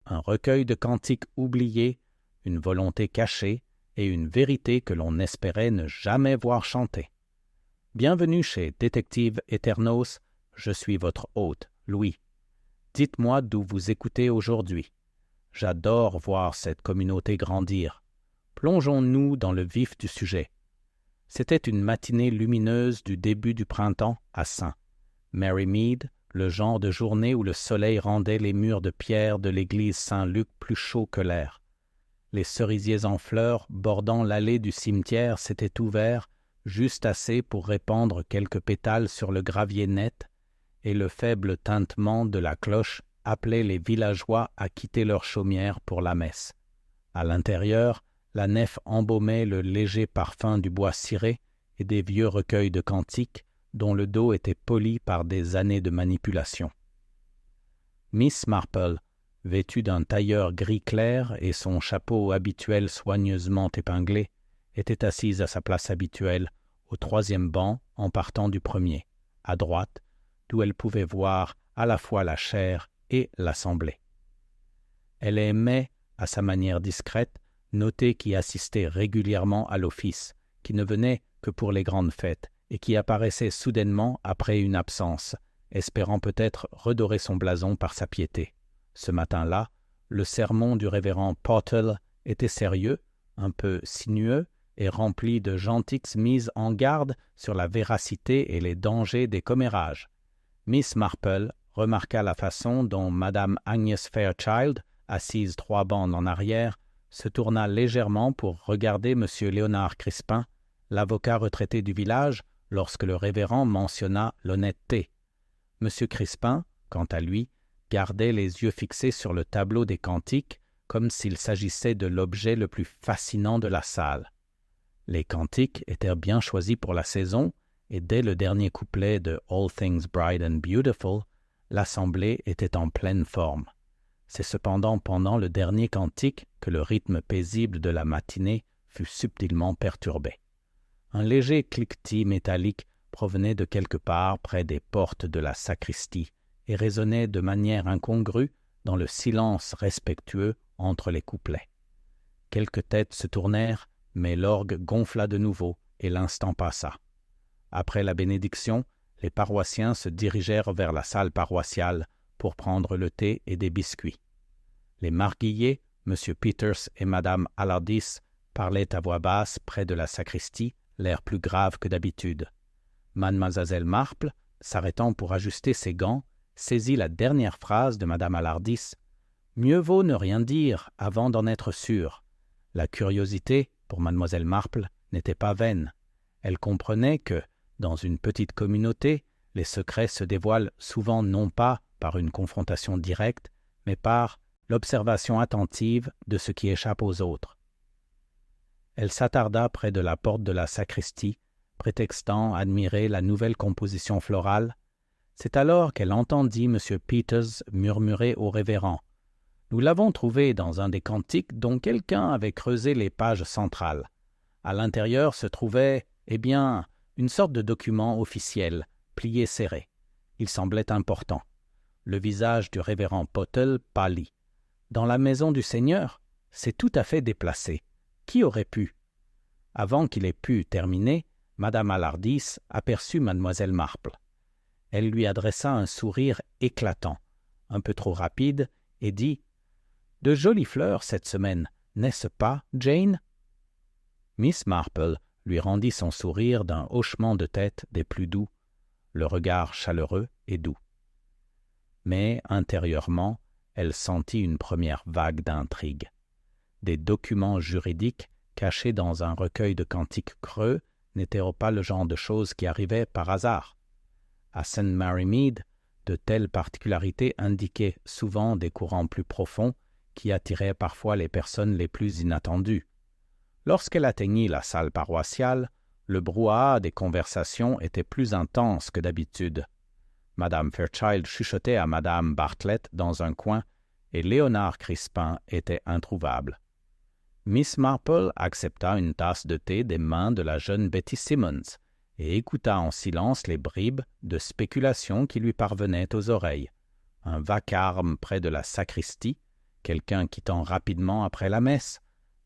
un recueil de cantiques oubliés, une volonté cachée et une vérité que l'on espérait ne jamais voir chanter. Bienvenue chez Détective Eternos, je suis votre hôte, Louis. Dites-moi d'où vous écoutez aujourd'hui. J'adore voir cette communauté grandir. Plongeons-nous dans le vif du sujet. C'était une matinée lumineuse du début du printemps à St. Mary Mead, le genre de journée où le soleil rendait les murs de pierre de l'église Saint-Luc plus chauds que l'air. Les cerisiers en fleurs bordant l'allée du cimetière s'étaient ouverts juste assez pour répandre quelques pétales sur le gravier net, et le faible tintement de la cloche appelait les villageois à quitter leurs chaumières pour la messe. À l'intérieur, la nef embaumait le léger parfum du bois ciré et des vieux recueils de cantiques dont le dos était poli par des années de manipulation. Miss Marple, vêtue d'un tailleur gris clair et son chapeau habituel soigneusement épinglé, était assise à sa place habituelle, au troisième banc en partant du premier, à droite, d'où elle pouvait voir à la fois la chaire et l'assemblée. Elle aimait, à sa manière discrète, noter qui assistait régulièrement à l'office, qui ne venait que pour les grandes fêtes et qui apparaissait soudainement après une absence, espérant peut-être redorer son blason par sa piété. Ce matin-là, le sermon du révérend Pottle était sérieux, un peu sinueux et rempli de gentilles mises en garde sur la véracité et les dangers des commérages. Miss Marple remarqua la façon dont Madame Agnes Fairchild, assise 3 bancs en arrière, se tourna légèrement pour regarder M. Léonard Crispin, l'avocat retraité du village, lorsque le révérend mentionna l'honnêteté. M. Crispin, quant à lui, gardait les yeux fixés sur le tableau des cantiques, comme s'il s'agissait de l'objet le plus fascinant de la salle. Les cantiques étaient bien choisis pour la saison, et dès le dernier couplet de « All Things Bright and Beautiful », l'assemblée était en pleine forme. C'est cependant pendant le dernier cantique que le rythme paisible de la matinée fut subtilement perturbé. Un léger cliquetis métallique provenait de quelque part près des portes de la sacristie et résonnait de manière incongrue dans le silence respectueux entre les couplets. Quelques têtes se tournèrent, mais l'orgue gonfla de nouveau et l'instant passa. Après la bénédiction, les paroissiens se dirigèrent vers la salle paroissiale pour prendre le thé et des biscuits. Les marguilliers, M. Peters et Mme Alardis, parlaient à voix basse près de la sacristie, l'air plus grave que d'habitude. Mademoiselle Marple, s'arrêtant pour ajuster ses gants, saisit la dernière phrase de Mme Alardis. « Mieux vaut ne rien dire avant d'en être sûr. » La curiosité, pour Mademoiselle Marple, n'était pas vaine. Elle comprenait que, dans une petite communauté, les secrets se dévoilent souvent non pas par une confrontation directe, mais par l'observation attentive de ce qui échappe aux autres. Elle s'attarda près de la porte de la sacristie, prétextant admirer la nouvelle composition florale. C'est alors qu'elle entendit M. Peters murmurer au révérend. « Nous l'avons trouvé dans un des cantiques dont quelqu'un avait creusé les pages centrales. À l'intérieur se trouvait, une sorte de document officiel, plié serré. Il semblait important. Le visage du révérend Pottle pâlit. Dans la maison du Seigneur, c'est tout à fait déplacé. Qui aurait pu? Avant qu'il ait pu terminer, Madame Alardis aperçut Mademoiselle Marple. Elle lui adressa un sourire éclatant, un peu trop rapide, et dit « De jolies fleurs cette semaine, n'est-ce pas, Jane ?» Miss Marple lui rendit son sourire d'un hochement de tête des plus doux, le regard chaleureux et doux. Mais, intérieurement, elle sentit une première vague d'intrigue. Des documents juridiques cachés dans un recueil de cantiques creux n'étaient pas le genre de choses qui arrivaient par hasard. À St. Mary Mead, de telles particularités indiquaient souvent des courants plus profonds qui attiraient parfois les personnes les plus inattendues. Lorsqu'elle atteignit la salle paroissiale, le brouhaha des conversations était plus intense que d'habitude. Madame Fairchild chuchotait à Madame Bartlett dans un coin et Léonard Crispin était introuvable. Miss Marple accepta une tasse de thé des mains de la jeune Betty Simmons et écouta en silence les bribes de spéculation qui lui parvenaient aux oreilles. Un vacarme près de la sacristie quelqu'un quittant rapidement après la messe,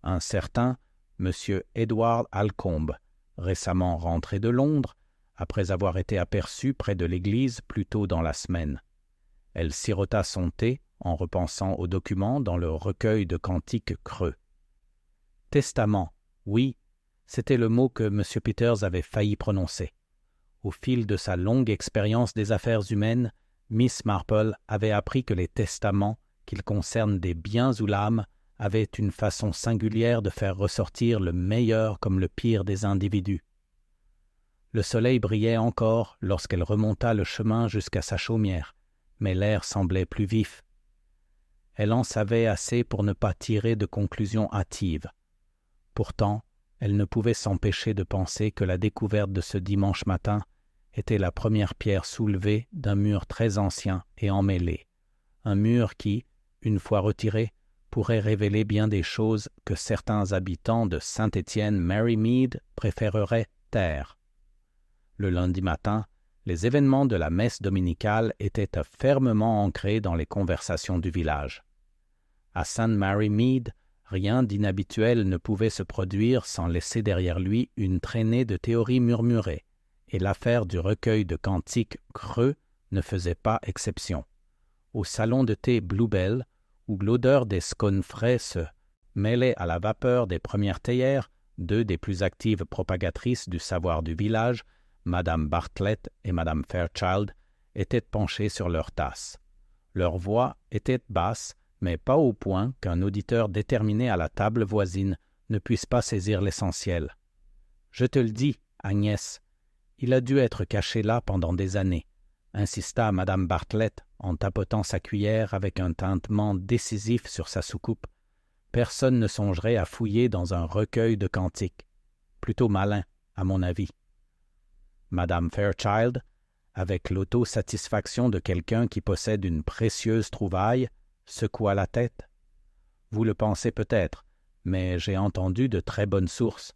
un certain M. Edward Alcombe, récemment rentré de Londres, après avoir été aperçu près de l'église plus tôt dans la semaine. Elle sirota son thé en repensant aux documents dans le recueil de cantiques creux. Testament, oui, c'était le mot que M. Peters avait failli prononcer. Au fil de sa longue expérience des affaires humaines, Miss Marple avait appris que les testaments, qu'ils concernent des biens ou l'âme, avaient une façon singulière de faire ressortir le meilleur comme le pire des individus. Le soleil brillait encore lorsqu'elle remonta le chemin jusqu'à sa chaumière, mais l'air semblait plus vif. Elle en savait assez pour ne pas tirer de conclusions hâtives. Pourtant, elle ne pouvait s'empêcher de penser que la découverte de ce dimanche matin était la première pierre soulevée d'un mur très ancien et emmêlé, un mur qui, une fois retiré, pourrait révéler bien des choses que certains habitants de Saint-Étienne-Mary-Mead préféreraient taire. Le lundi matin, les événements de la messe dominicale étaient fermement ancrés dans les conversations du village. À Saint-Mary-Mead, rien d'inhabituel ne pouvait se produire sans laisser derrière lui une traînée de théories murmurées, et l'affaire du recueil de cantiques creux ne faisait pas exception. Au salon de thé Bluebell, où l'odeur des scones frais se mêlait à la vapeur des premières théières, deux des plus actives propagatrices du savoir du village, Madame Bartlett et Madame Fairchild, étaient penchées sur leurs tasses. Leur voix était basse, mais pas au point qu'un auditeur déterminé à la table voisine ne puisse pas saisir l'essentiel. « Je te le dis, Agnès, il a dû être caché là pendant des années, » insista Madame Bartlett en tapotant sa cuillère avec un tintement décisif sur sa soucoupe. « Personne ne songerait à fouiller dans un recueil de cantiques. Plutôt malin, à mon avis. » Madame Fairchild, avec l'autosatisfaction de quelqu'un qui possède une précieuse trouvaille, secoua la tête. « Vous le pensez peut-être, mais j'ai entendu de très bonnes sources.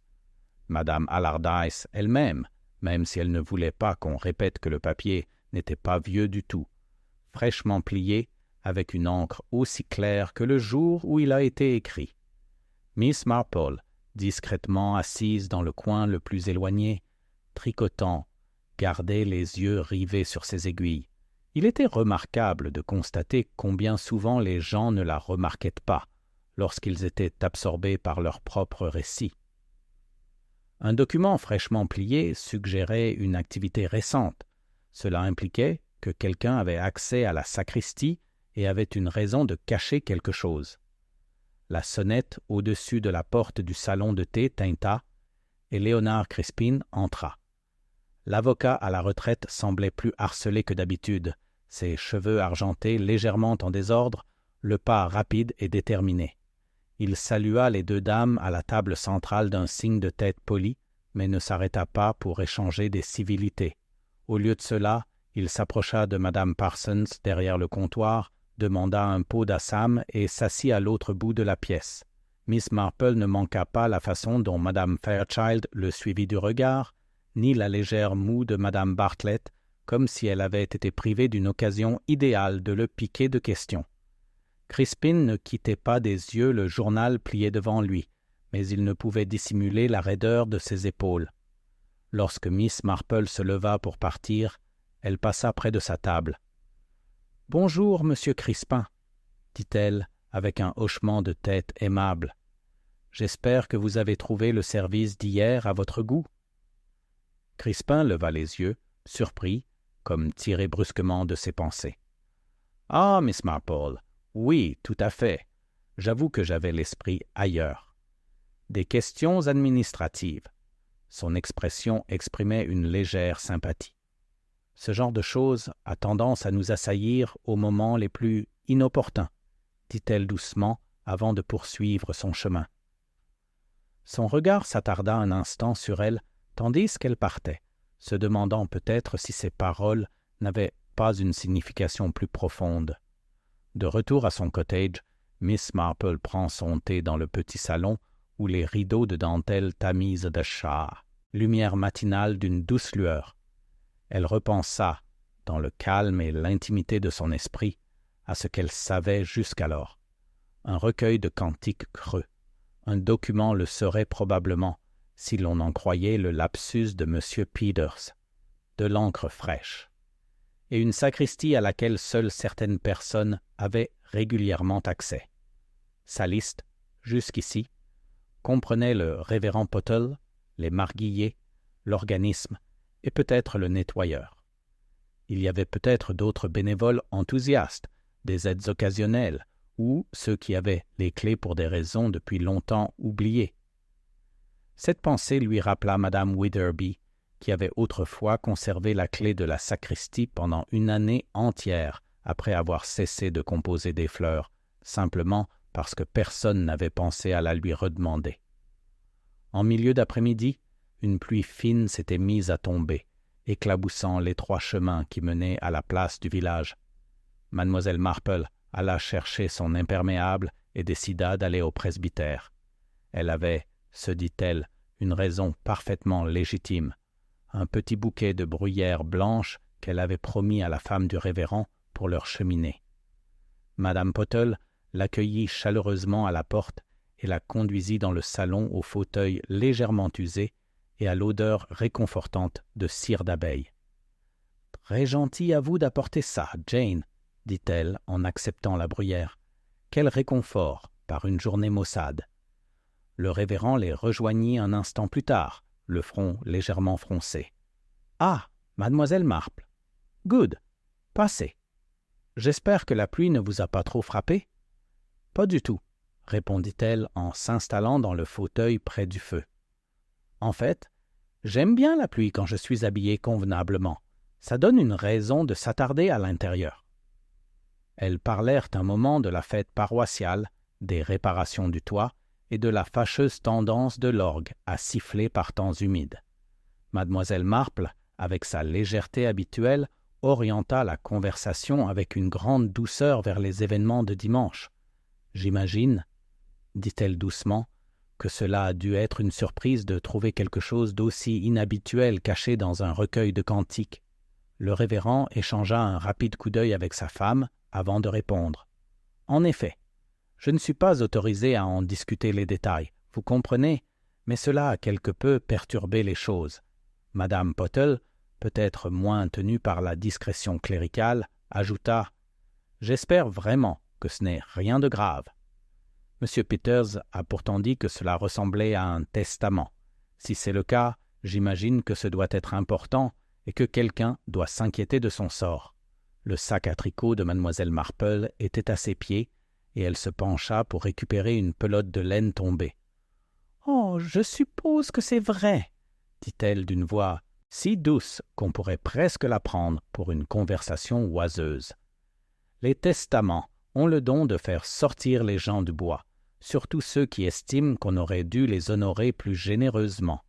Madame Allardyce elle-même, même si elle ne voulait pas qu'on répète que le papier n'était pas vieux du tout, fraîchement plié, avec une encre aussi claire que le jour où il a été écrit. Miss Marple, discrètement assise dans le coin le plus éloigné, tricotant, gardait les yeux rivés sur ses aiguilles. Il était remarquable de constater combien souvent les gens ne la remarquaient pas lorsqu'ils étaient absorbés par leur propre récit. Un document fraîchement plié suggérait une activité récente. Cela impliquait que quelqu'un avait accès à la sacristie et avait une raison de cacher quelque chose. La sonnette au-dessus de la porte du salon de thé tinta et Léonard Crispin entra. L'avocat à la retraite semblait plus harcelé que d'habitude, ses cheveux argentés légèrement en désordre, le pas rapide et déterminé. Il salua les deux dames à la table centrale d'un signe de tête poli, mais ne s'arrêta pas pour échanger des civilités. Au lieu de cela, il s'approcha de Madame Parsons derrière le comptoir, demanda un pot d'assam et s'assit à l'autre bout de la pièce. Miss Marple ne manqua pas la façon dont Madame Fairchild le suivit du regard, ni la légère moue de Madame Bartlett, comme si elle avait été privée d'une occasion idéale de le piquer de questions. Crispin ne quittait pas des yeux le journal plié devant lui, mais il ne pouvait dissimuler la raideur de ses épaules. Lorsque Miss Marple se leva pour partir, elle passa près de sa table. « Bonjour, Monsieur Crispin, » dit-elle avec un hochement de tête aimable. « J'espère que vous avez trouvé le service d'hier à votre goût. » Crispin leva les yeux, surpris, comme tiré brusquement de ses pensées. « Ah, Miss Marple, oui, tout à fait. J'avoue que j'avais l'esprit ailleurs. Des questions administratives. » Son expression exprimait une légère sympathie. « Ce genre de choses a tendance à nous assaillir aux moments les plus inopportuns, » dit-elle doucement avant de poursuivre son chemin. Son regard s'attarda un instant sur elle, tandis qu'elle partait, se demandant peut-être si ses paroles n'avaient pas une signification plus profonde. De retour à son cottage, Miss Marple prend son thé dans le petit salon où les rideaux de dentelle tamise de chat, lumière matinale d'une douce lueur. Elle repensa, dans le calme et l'intimité de son esprit, à ce qu'elle savait jusqu'alors. un recueil de cantiques creux. Un document le serait probablement, si l'on en croyait le lapsus de M. Peters, de l'encre fraîche, et une sacristie à laquelle seules certaines personnes avaient régulièrement accès. Sa liste, jusqu'ici, comprenait le révérend Pottle, les marguilliers, l'organisme et peut-être le nettoyeur. Il y avait peut-être d'autres bénévoles enthousiastes, des aides occasionnelles, ou ceux qui avaient les clés pour des raisons depuis longtemps oubliées. Cette pensée lui rappela Madame Witherby, qui avait autrefois conservé la clé de la sacristie pendant une année entière après avoir cessé de composer des fleurs, simplement parce que personne n'avait pensé à la lui redemander. En milieu d'après-midi, une pluie fine s'était mise à tomber, éclaboussant l'étroit chemin qui menait à la place du village. Mademoiselle Marple alla chercher son imperméable et décida d'aller au presbytère. Elle avait, se dit-elle, une raison parfaitement légitime, un petit bouquet de bruyères blanches qu'elle avait promis à la femme du révérend pour leur cheminée. Madame Pottle l'accueillit chaleureusement à la porte et la conduisit dans le salon au fauteuil légèrement usé et à l'odeur réconfortante de cire d'abeille. « Très gentil à vous d'apporter ça, Jane, » dit-elle en acceptant la bruyère. « Quel réconfort par une journée maussade. » Le révérend les rejoignit un instant plus tard, le front légèrement froncé. « Ah, mademoiselle Marple. Good. Passez. J'espère que la pluie ne vous a pas trop frappé. »« Pas du tout, » répondit-elle en s'installant dans le fauteuil près du feu. « En fait, j'aime bien la pluie quand je suis habillée convenablement. Ça donne une raison de s'attarder à l'intérieur. » Elles parlèrent un moment de la fête paroissiale, des réparations du toit et de la fâcheuse tendance de l'orgue à siffler par temps humides. Mademoiselle Marple, avec sa légèreté habituelle, orienta la conversation avec une grande douceur vers les événements de dimanche. « J'imagine, » dit-elle doucement, « que cela a dû être une surprise de trouver quelque chose d'aussi inhabituel caché dans un recueil de cantiques. » Le révérend échangea un rapide coup d'œil avec sa femme avant de répondre. « En effet, je ne suis pas autorisé à en discuter les détails, vous comprenez, mais cela a quelque peu perturbé les choses. Madame Pottle, peut-être moins tenue par la discrétion cléricale, ajouta « J'espère vraiment que ce n'est rien de grave. » M. Peters a pourtant dit que cela ressemblait à un testament. Si c'est le cas, j'imagine que ce doit être important et que quelqu'un doit s'inquiéter de son sort. Le sac à tricot de Mademoiselle Marple était à ses pieds et elle se pencha pour récupérer une pelote de laine tombée. « Oh, je suppose que c'est vrai, » dit-elle d'une voix si douce qu'on pourrait presque la prendre pour une conversation oiseuse. Les testaments ont le don de faire sortir les gens du bois, surtout ceux qui estiment qu'on aurait dû les honorer plus généreusement.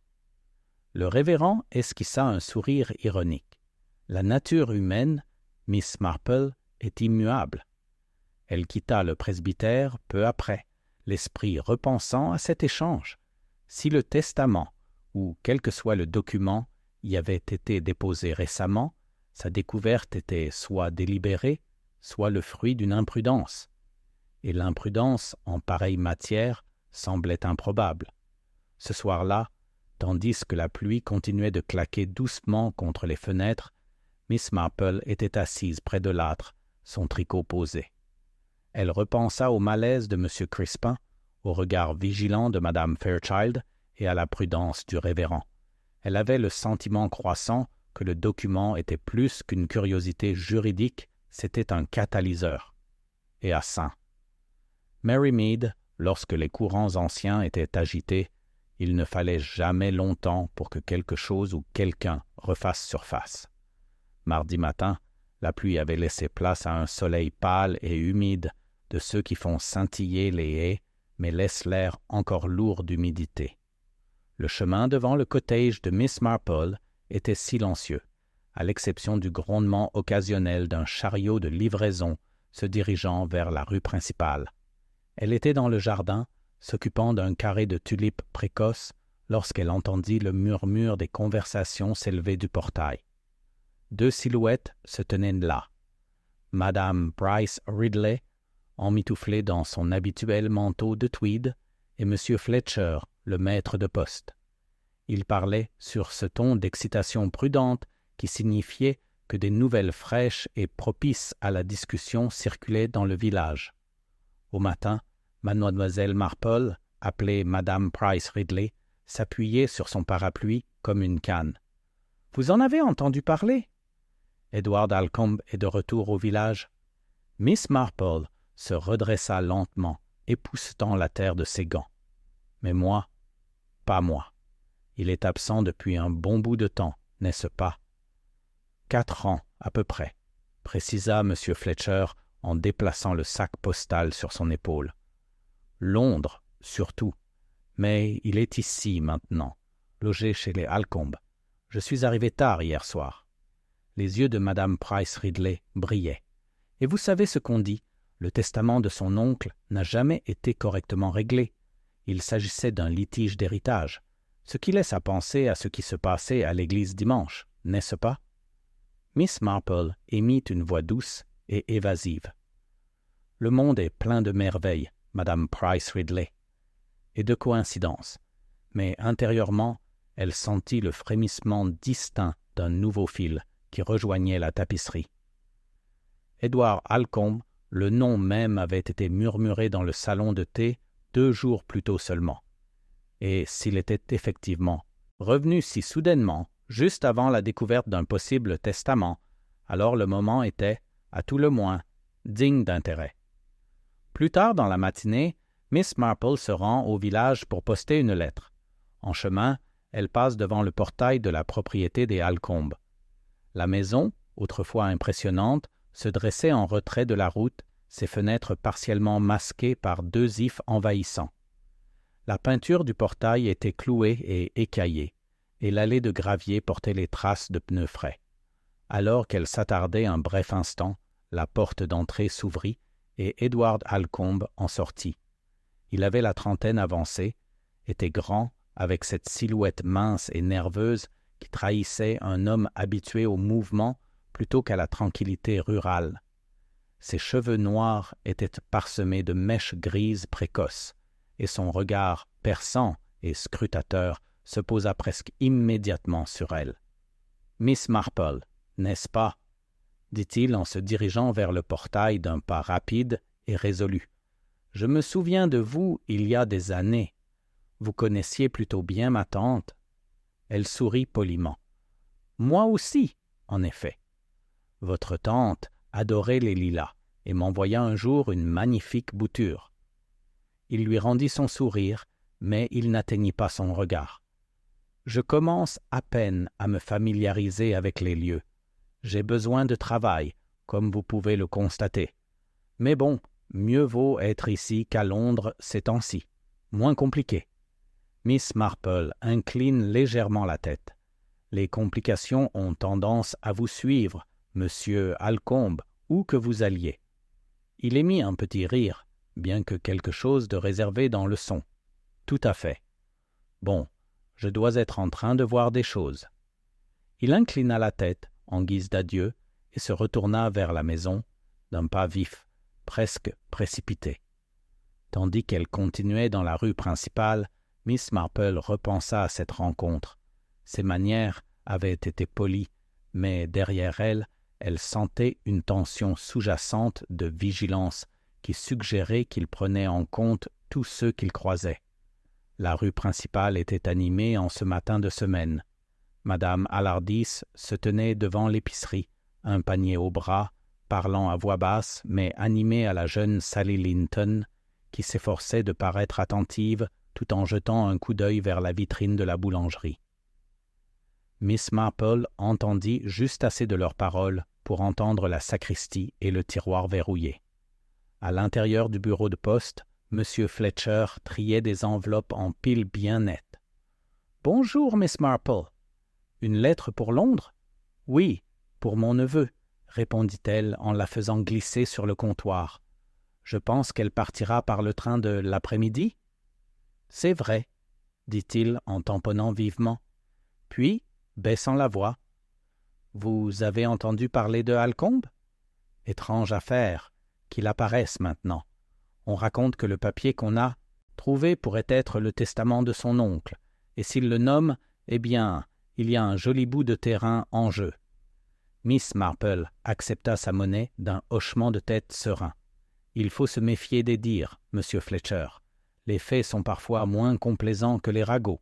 Le révérend esquissa un sourire ironique. La nature humaine, Miss Marple, est immuable. Elle quitta le presbytère peu après, l'esprit repensant à cet échange. Si le testament, ou quel que soit le document, y avait été déposé récemment, sa découverte était soit délibérée, soit le fruit d'une imprudence. Et l'imprudence en pareille matière semblait improbable. Ce soir-là, tandis que la pluie continuait de claquer doucement contre les fenêtres, Miss Marple était assise près de l'âtre, son tricot posé. Elle repensa au malaise de M. Crispin, au regard vigilant de Mme Fairchild et à la prudence du révérend. Elle avait le sentiment croissant que le document était plus qu'une curiosité juridique, c'était un catalyseur. Et à saint. Mary Mead, lorsque les courants anciens étaient agités, il ne fallait jamais longtemps pour que quelque chose ou quelqu'un refasse surface. Mardi matin, la pluie avait laissé place à un soleil pâle et humide, de ceux qui font scintiller les haies, mais laissent l'air encore lourd d'humidité. Le chemin devant le cottage de Miss Marple était silencieux, à l'exception du grondement occasionnel d'un chariot de livraison se dirigeant vers la rue principale. Elle était dans le jardin, s'occupant d'un carré de tulipes précoces, lorsqu'elle entendit le murmure des conversations s'élever du portail. Deux silhouettes se tenaient là. Madame Bryce Ridley, emmitouflé dans son habituel manteau de tweed, et M. Fletcher, le maître de poste. Il parlait sur ce ton d'excitation prudente qui signifiait que des nouvelles fraîches et propices à la discussion circulaient dans le village. Au matin, Mademoiselle Marple, appelée Madame Price Ridley, s'appuyait sur son parapluie comme une canne. « Vous en avez entendu parler ?» Edward Alcombe est de retour au village. Miss Marple se redressa lentement, époussetant la terre de ses gants. Mais moi, pas moi. Il est absent depuis un bon bout de temps, n'est-ce pas? 4 ans, à peu près, précisa M. Fletcher en déplaçant le sac postal sur son épaule. Londres, surtout. Mais il est ici, maintenant, logé chez les Alcombe. Je suis arrivé tard hier soir. Les yeux de Madame Price Ridley brillaient. Et vous savez ce qu'on dit, le testament de son oncle n'a jamais été correctement réglé. Il s'agissait d'un litige d'héritage, ce qui laisse à penser à ce qui se passait à l'église dimanche, n'est-ce pas? Miss Marple émit une voix douce et évasive. Le monde est plein de merveilles, Madame Price Ridley, et de coïncidences, mais intérieurement, elle sentit le frémissement distinct d'un nouveau fil qui rejoignait la tapisserie. Edward Alcombe, le nom même avait été murmuré dans le salon de thé 2 jours plus tôt seulement. Et s'il était effectivement revenu si soudainement, juste avant la découverte d'un possible testament, alors le moment était, à tout le moins, digne d'intérêt. Plus tard dans la matinée, Miss Marple se rend au village pour poster une lettre. En chemin, elle passe devant le portail de la propriété des Alcombe. La maison, autrefois impressionnante, se dressait en retrait de la route, ses fenêtres partiellement masquées par 2 ifs envahissants. La peinture du portail était clouée et écaillée, et l'allée de gravier portait les traces de pneus frais. Alors qu'elle s'attardait un bref instant, la porte d'entrée s'ouvrit et Edward Alcombe en sortit. Il avait la trentaine avancée, était grand, avec cette silhouette mince et nerveuse qui trahissait un homme habitué au mouvement plutôt qu'à la tranquillité rurale. Ses cheveux noirs étaient parsemés de mèches grises précoces, et son regard perçant et scrutateur se posa presque immédiatement sur elle. « Miss Marple, n'est-ce pas ?» dit-il en se dirigeant vers le portail d'un pas rapide et résolu. « Je me souviens de vous il y a des années. Vous connaissiez plutôt bien ma tante. » Elle sourit poliment. « Moi aussi, en effet. Votre tante adorait les lilas et m'envoya un jour une magnifique bouture. » Il lui rendit son sourire, mais il n'atteignit pas son regard. « Je commence à peine à me familiariser avec les lieux. J'ai besoin de travail, comme vous pouvez le constater. Mais bon, mieux vaut être ici qu'à Londres ces temps-ci. Moins compliqué. » Miss Marple incline légèrement la tête. « Les complications ont tendance à vous suivre, Monsieur Alcombe, où que vous alliez. » Il émit un petit rire, bien que quelque chose de réservé dans le son. « Tout à fait. Bon, je dois être en train de voir des choses. » Il inclina la tête en guise d'adieu et se retourna vers la maison, d'un pas vif, presque précipité. Tandis qu'elle continuait dans la rue principale, Miss Marple repensa à cette rencontre. Ses manières avaient été polies, mais derrière elle, elle sentait une tension sous-jacente de vigilance qui suggérait qu'il prenait en compte tous ceux qu'il croisait. La rue principale était animée en ce matin de semaine. Madame Allardyce se tenait devant l'épicerie, un panier au bras, parlant à voix basse mais animée à la jeune Sally Linton, qui s'efforçait de paraître attentive tout en jetant un coup d'œil vers la vitrine de la boulangerie. Miss Marple entendit juste assez de leurs paroles pour entendre la sacristie et le tiroir verrouillé. À l'intérieur du bureau de poste, M. Fletcher triait des enveloppes en piles bien nettes. « Bonjour, Miss Marple. Une lettre pour Londres? »« Oui, pour mon neveu, » répondit-elle en la faisant glisser sur le comptoir. « Je pense qu'elle partira par le train de l'après-midi? »« C'est vrai, » dit-il en tamponnant vivement. Puis, baissant la voix, « Vous avez entendu parler de Alcombe? Étrange affaire, qu'il apparaisse maintenant, On raconte que le papier qu'on a trouvé pourrait être le testament de son oncle, et s'il le nomme, eh bien, il y a un joli bout de terrain en jeu. Miss Marple accepta sa monnaie d'un hochement de tête serein. Il faut se méfier des dires, monsieur Fletcher. Les faits sont parfois moins complaisants que les ragots.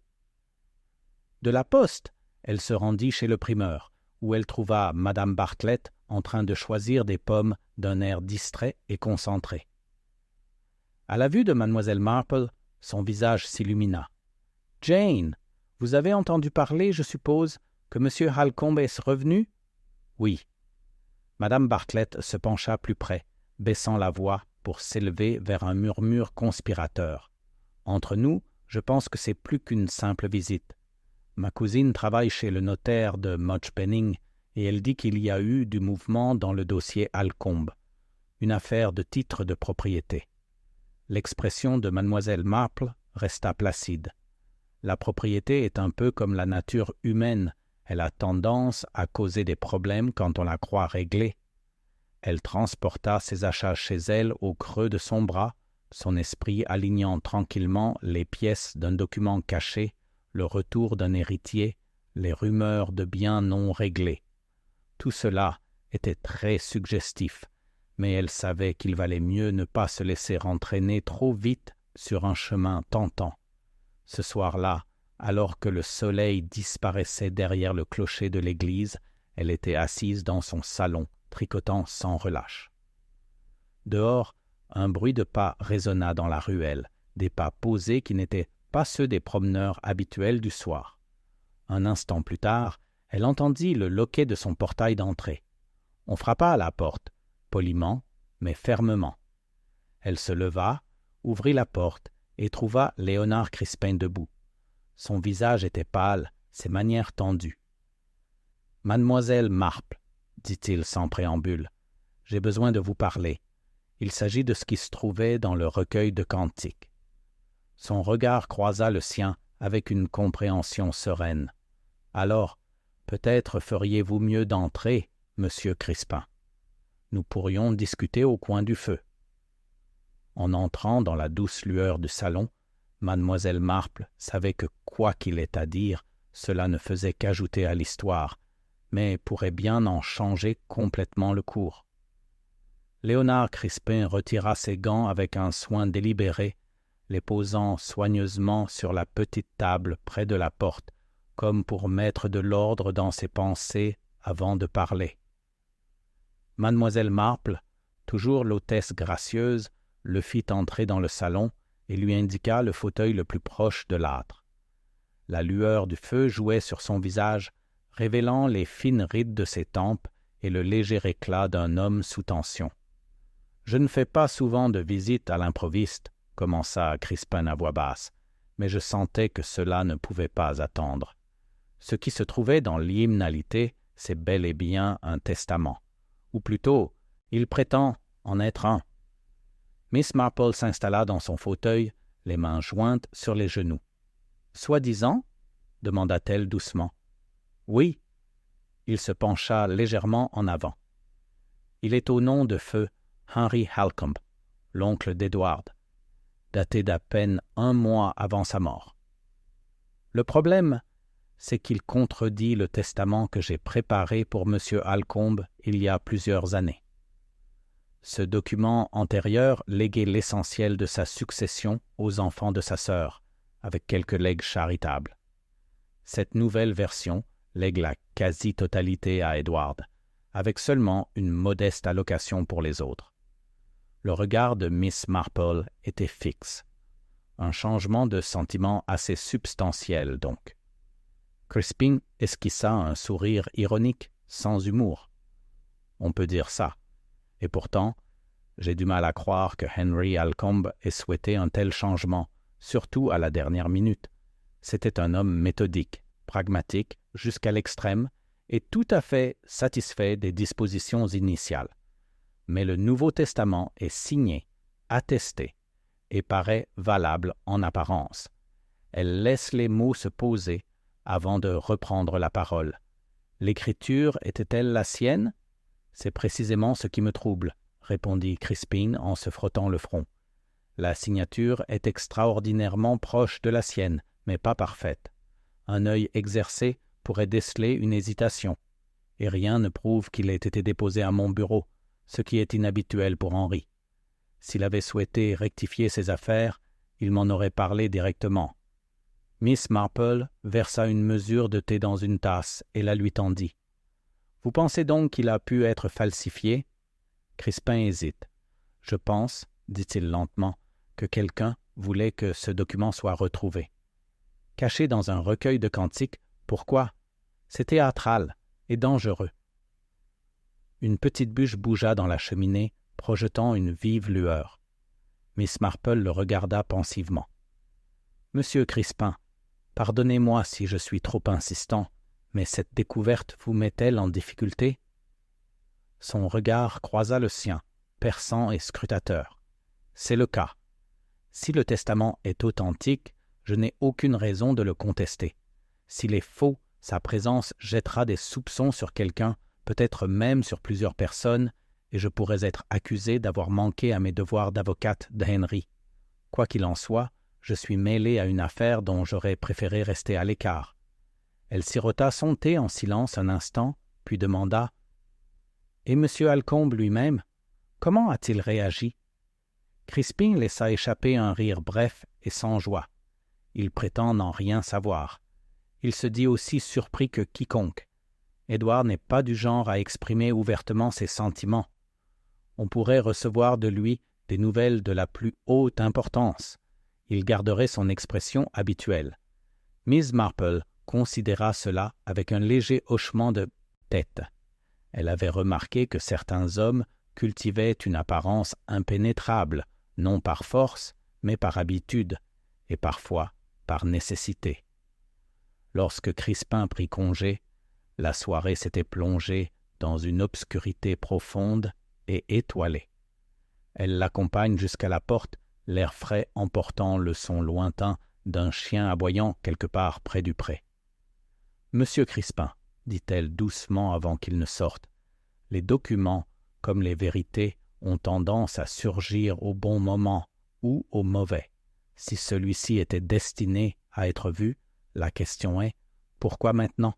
De la poste, elle se rendit chez le primeur, où elle trouva madame Bartlett en train de choisir des pommes d'un air distrait et concentré. À la vue de mademoiselle Marple, son visage s'illumina. « Jane, vous avez entendu parler, je suppose, que M. Halcombe est revenu ?»« Oui. » Madame Bartlett se pencha plus près, baissant la voix pour s'élever vers un murmure conspirateur. « Entre nous, je pense que c'est plus qu'une simple visite. Ma cousine travaille chez le notaire de Much Benning et elle dit qu'il y a eu du mouvement dans le dossier Halcombe, une affaire de titre de propriété. » L'expression de mademoiselle Marple resta placide. La propriété est un peu comme la nature humaine, elle a tendance à causer des problèmes quand on la croit réglée. Elle transporta ses achats chez elle au creux de son bras, son esprit alignant tranquillement les pièces d'un document caché, le retour d'un héritier, les rumeurs de biens non réglés. Tout cela était très suggestif, mais elle savait qu'il valait mieux ne pas se laisser entraîner trop vite sur un chemin tentant. Ce soir-là, alors que le soleil disparaissait derrière le clocher de l'église, elle était assise dans son salon, tricotant sans relâche. Dehors, un bruit de pas résonna dans la ruelle, des pas posés qui n'étaient pas ceux des promeneurs habituels du soir. Un instant plus tard, elle entendit le loquet de son portail d'entrée. On frappa à la porte, poliment, mais fermement. Elle se leva, ouvrit la porte et trouva Léonard Crispin debout. Son visage était pâle, ses manières tendues. « Mademoiselle Marple, dit-il sans préambule, j'ai besoin de vous parler. Il s'agit de ce qui se trouvait dans le recueil de cantiques. » Son regard croisa le sien avec une compréhension sereine. « Alors, peut-être feriez-vous mieux d'entrer, monsieur Crispin. Nous pourrions discuter au coin du feu. » En entrant dans la douce lueur du salon, mademoiselle Marple savait que quoi qu'il ait à dire, cela ne faisait qu'ajouter à l'histoire, mais pourrait bien en changer complètement le cours. Léonard Crispin retira ses gants avec un soin délibéré, les posant soigneusement sur la petite table près de la porte, comme pour mettre de l'ordre dans ses pensées avant de parler. Mademoiselle Marple, toujours l'hôtesse gracieuse, le fit entrer dans le salon et lui indiqua le fauteuil le plus proche de l'âtre. La lueur du feu jouait sur son visage, révélant les fines rides de ses tempes et le léger éclat d'un homme sous tension. « Je ne fais pas souvent de visites à l'improviste, » commença Crispin à voix basse, mais je sentais que cela ne pouvait pas attendre. Ce qui se trouvait dans l'hymnalité, c'est bel et bien un testament. Ou plutôt, il prétend en être un. Miss Marple s'installa dans son fauteuil, les mains jointes sur les genoux. « Soi-disant » demanda-t-elle doucement. « Oui. » Il se pencha légèrement en avant. « Il est au nom de feu Henry Halcombe, l'oncle d'Edward, daté d'à peine 1 mois avant sa mort. Le problème, c'est qu'il contredit le testament que j'ai préparé pour M. Halcombe il y a plusieurs années. Ce document antérieur léguait l'essentiel de sa succession aux enfants de sa sœur, avec quelques legs charitables. Cette nouvelle version lègue la quasi-totalité à Edward, avec seulement une modeste allocation pour les autres. Le regard de Miss Marple était fixe. Un changement de sentiment assez substantiel, donc. Crispin esquissa un sourire ironique, sans humour. On peut dire ça. Et pourtant, j'ai du mal à croire que Henry Halcombe ait souhaité un tel changement, surtout à la dernière minute. C'était un homme méthodique, pragmatique jusqu'à l'extrême et tout à fait satisfait des dispositions initiales. Mais le Nouveau Testament est signé, attesté, et paraît valable en apparence. Elle laisse les mots se poser avant de reprendre la parole. L'écriture était-elle la sienne ? C'est précisément ce qui me trouble, répondit Crispin en se frottant le front. La signature est extraordinairement proche de la sienne, mais pas parfaite. Un œil exercé pourrait déceler une hésitation, et rien ne prouve qu'il ait été déposé à mon bureau, ce qui est inhabituel pour Henry. S'il avait souhaité rectifier ses affaires, il m'en aurait parlé directement. Miss Marple versa une mesure de thé dans une tasse et la lui tendit. « Vous pensez donc qu'il a pu être falsifié ?» Crispin hésite. « Je pense, dit-il lentement, que quelqu'un voulait que ce document soit retrouvé. Caché dans un recueil de cantiques, pourquoi? C'est théâtral et dangereux. » Une petite bûche bougea dans la cheminée, projetant une vive lueur. Miss Marple le regarda pensivement. « Monsieur Crispin, pardonnez-moi si je suis trop insistant, mais cette découverte vous met-elle en difficulté? » Son regard croisa le sien, perçant et scrutateur. « C'est le cas. Si le testament est authentique, je n'ai aucune raison de le contester. S'il est faux, sa présence jettera des soupçons sur quelqu'un, peut-être même sur plusieurs personnes, et je pourrais être accusé d'avoir manqué à mes devoirs d'avocate d'Henry. Quoi qu'il en soit, je suis mêlé à une affaire dont j'aurais préféré rester à l'écart. » Elle sirota son thé en silence un instant, puis demanda « Et M. Alcombe lui-même, comment a-t-il réagi ?» Crispin laissa échapper un rire bref et sans joie. Il prétend n'en rien savoir. Il se dit aussi surpris que quiconque. Édouard n'est pas du genre à exprimer ouvertement ses sentiments. On pourrait recevoir de lui des nouvelles de la plus haute importance. Il garderait son expression habituelle. Miss Marple considéra cela avec un léger hochement de tête. Elle avait remarqué que certains hommes cultivaient une apparence impénétrable, non par force, mais par habitude, et parfois par nécessité. Lorsque Crispin prit congé, la soirée s'était plongée dans une obscurité profonde et étoilée. Elle l'accompagne jusqu'à la porte, l'air frais emportant le son lointain d'un chien aboyant quelque part près du pré. « Monsieur Crispin, dit-elle doucement avant qu'il ne sorte, les documents, comme les vérités, ont tendance à surgir au bon moment ou au mauvais. Si celui-ci était destiné à être vu, la question est, pourquoi maintenant ?»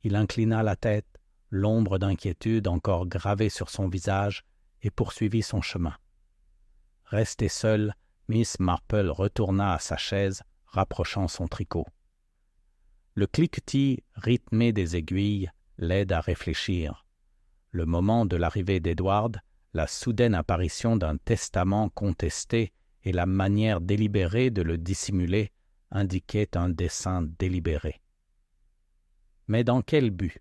Il inclina la tête, l'ombre d'inquiétude encore gravée sur son visage, et poursuivit son chemin. Restée seule, Miss Marple retourna à sa chaise, rapprochant son tricot. Le cliquetis rythmé des aiguilles l'aide à réfléchir. Le moment de l'arrivée d'Edward, la soudaine apparition d'un testament contesté et la manière délibérée de le dissimuler indiquaient un dessein délibéré. Mais dans quel but?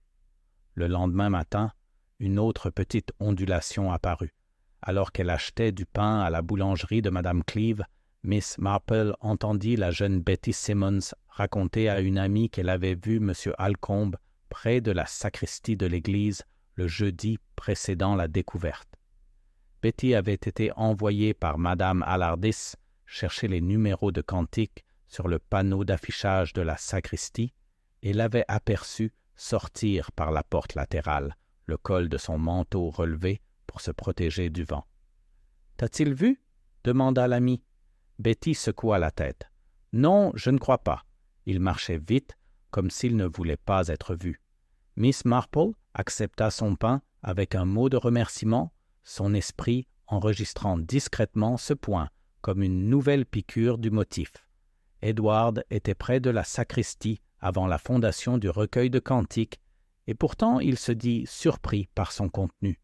Le lendemain matin, une autre petite ondulation apparut. Alors qu'elle achetait du pain à la boulangerie de Madame Cleave, Miss Marple entendit la jeune Betty Simmons raconter à une amie qu'elle avait vu M. Alcombe près de la sacristie de l'église le jeudi précédant la découverte. Betty avait été envoyée par Madame Alardis chercher les numéros de cantiques sur le panneau d'affichage de la sacristie et l'avait aperçu sortir par la porte latérale, le col de son manteau relevé pour se protéger du vent. « T'a-t-il vu » demanda l'ami. Betty secoua la tête. « Non, je ne crois pas. Il marchait vite, comme s'il ne voulait pas être vu. » Miss Marple accepta son pain avec un mot de remerciement, son esprit enregistrant discrètement ce point comme une nouvelle piqûre du motif. Edward était près de la sacristie avant la fondation du recueil de cantiques, et pourtant il se dit surpris par son contenu.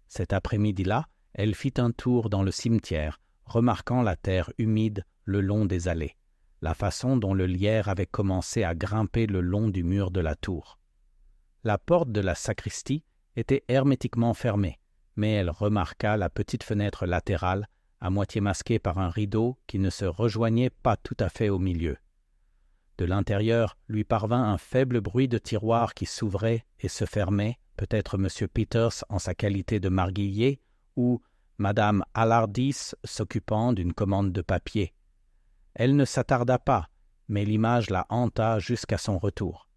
Cet après-midi-là, elle fit un tour dans le cimetière, remarquant la terre humide le long des allées, la façon dont le lierre avait commencé à grimper le long du mur de la tour. La porte de la sacristie était hermétiquement fermée, mais elle remarqua la petite fenêtre latérale, à moitié masquée par un rideau qui ne se rejoignait pas tout à fait au milieu. De l'intérieur lui parvint un faible bruit de tiroir qui s'ouvrait et se fermait, peut-être M. Peters en sa qualité de marguillier, ou Madame Alardis s'occupant d'une commande de papier. Elle ne s'attarda pas, mais l'image la hanta jusqu'à son retour.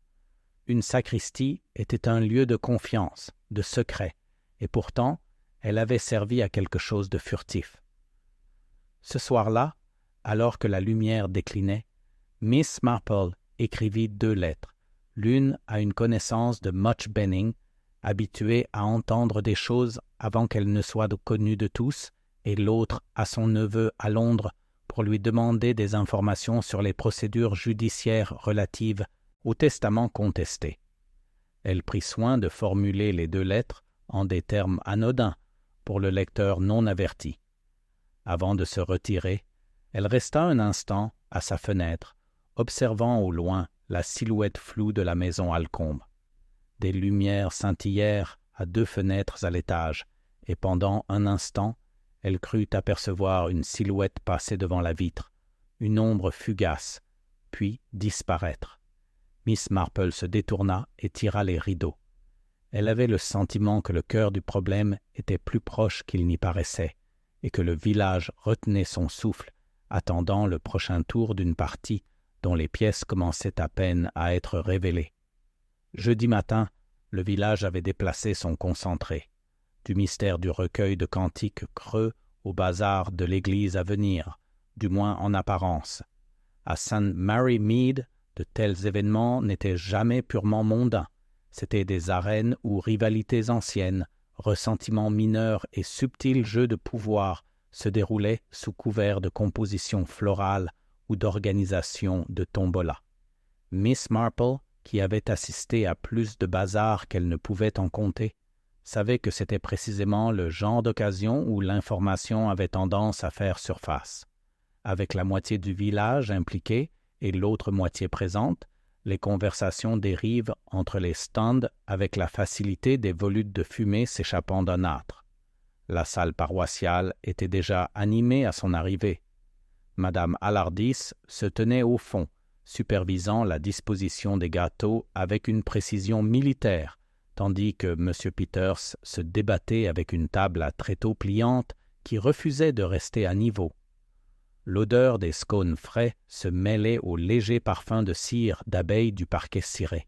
Une sacristie était un lieu de confiance, de secret, et pourtant elle avait servi à quelque chose de furtif. Ce soir-là, alors que la lumière déclinait, Miss Marple écrivit 2 lettres, l'une à une connaissance de Much Benning, habituée à entendre des choses avant qu'elles ne soient connues de tous, et l'autre à son neveu à Londres pour lui demander des informations sur les procédures judiciaires relatives au testament contesté. Elle prit soin de formuler les 2 lettres en des termes anodins pour le lecteur non averti. Avant de se retirer, elle resta un instant à sa fenêtre, observant au loin la silhouette floue de la maison Alcombe. Des lumières scintillèrent à 2 fenêtres à l'étage, et pendant un instant, elle crut apercevoir une silhouette passer devant la vitre, une ombre fugace, puis disparaître. Miss Marple se détourna et tira les rideaux. Elle avait le sentiment que le cœur du problème était plus proche qu'il n'y paraissait, et que le village retenait son souffle, attendant le prochain tour d'une partie dont les pièces commençaient à peine à être révélées. Jeudi matin, le village avait déplacé son concentré, du mystère du recueil de cantiques creux au bazar de l'église à venir, du moins en apparence. À St. Mary Mead, de tels événements n'étaient jamais purement mondains. C'étaient des arènes où rivalités anciennes, ressentiments mineurs et subtils jeux de pouvoir se déroulaient sous couvert de composition florale ou d'organisation de tombola. Miss Marple, qui avait assisté à plus de bazars qu'elle ne pouvait en compter, savait que c'était précisément le genre d'occasion où l'information avait tendance à faire surface. Avec la moitié du village impliquée et l'autre moitié présente, les conversations dérivent entre les stands avec la facilité des volutes de fumée s'échappant d'un âtre. La salle paroissiale était déjà animée à son arrivée. Madame Allardis se tenait au fond, supervisant la disposition des gâteaux avec une précision militaire, tandis que M. Peters se débattait avec une table à tréteaux pliante qui refusait de rester à niveau. L'odeur des scones frais se mêlait au léger parfum de cire d'abeilles du parquet ciré.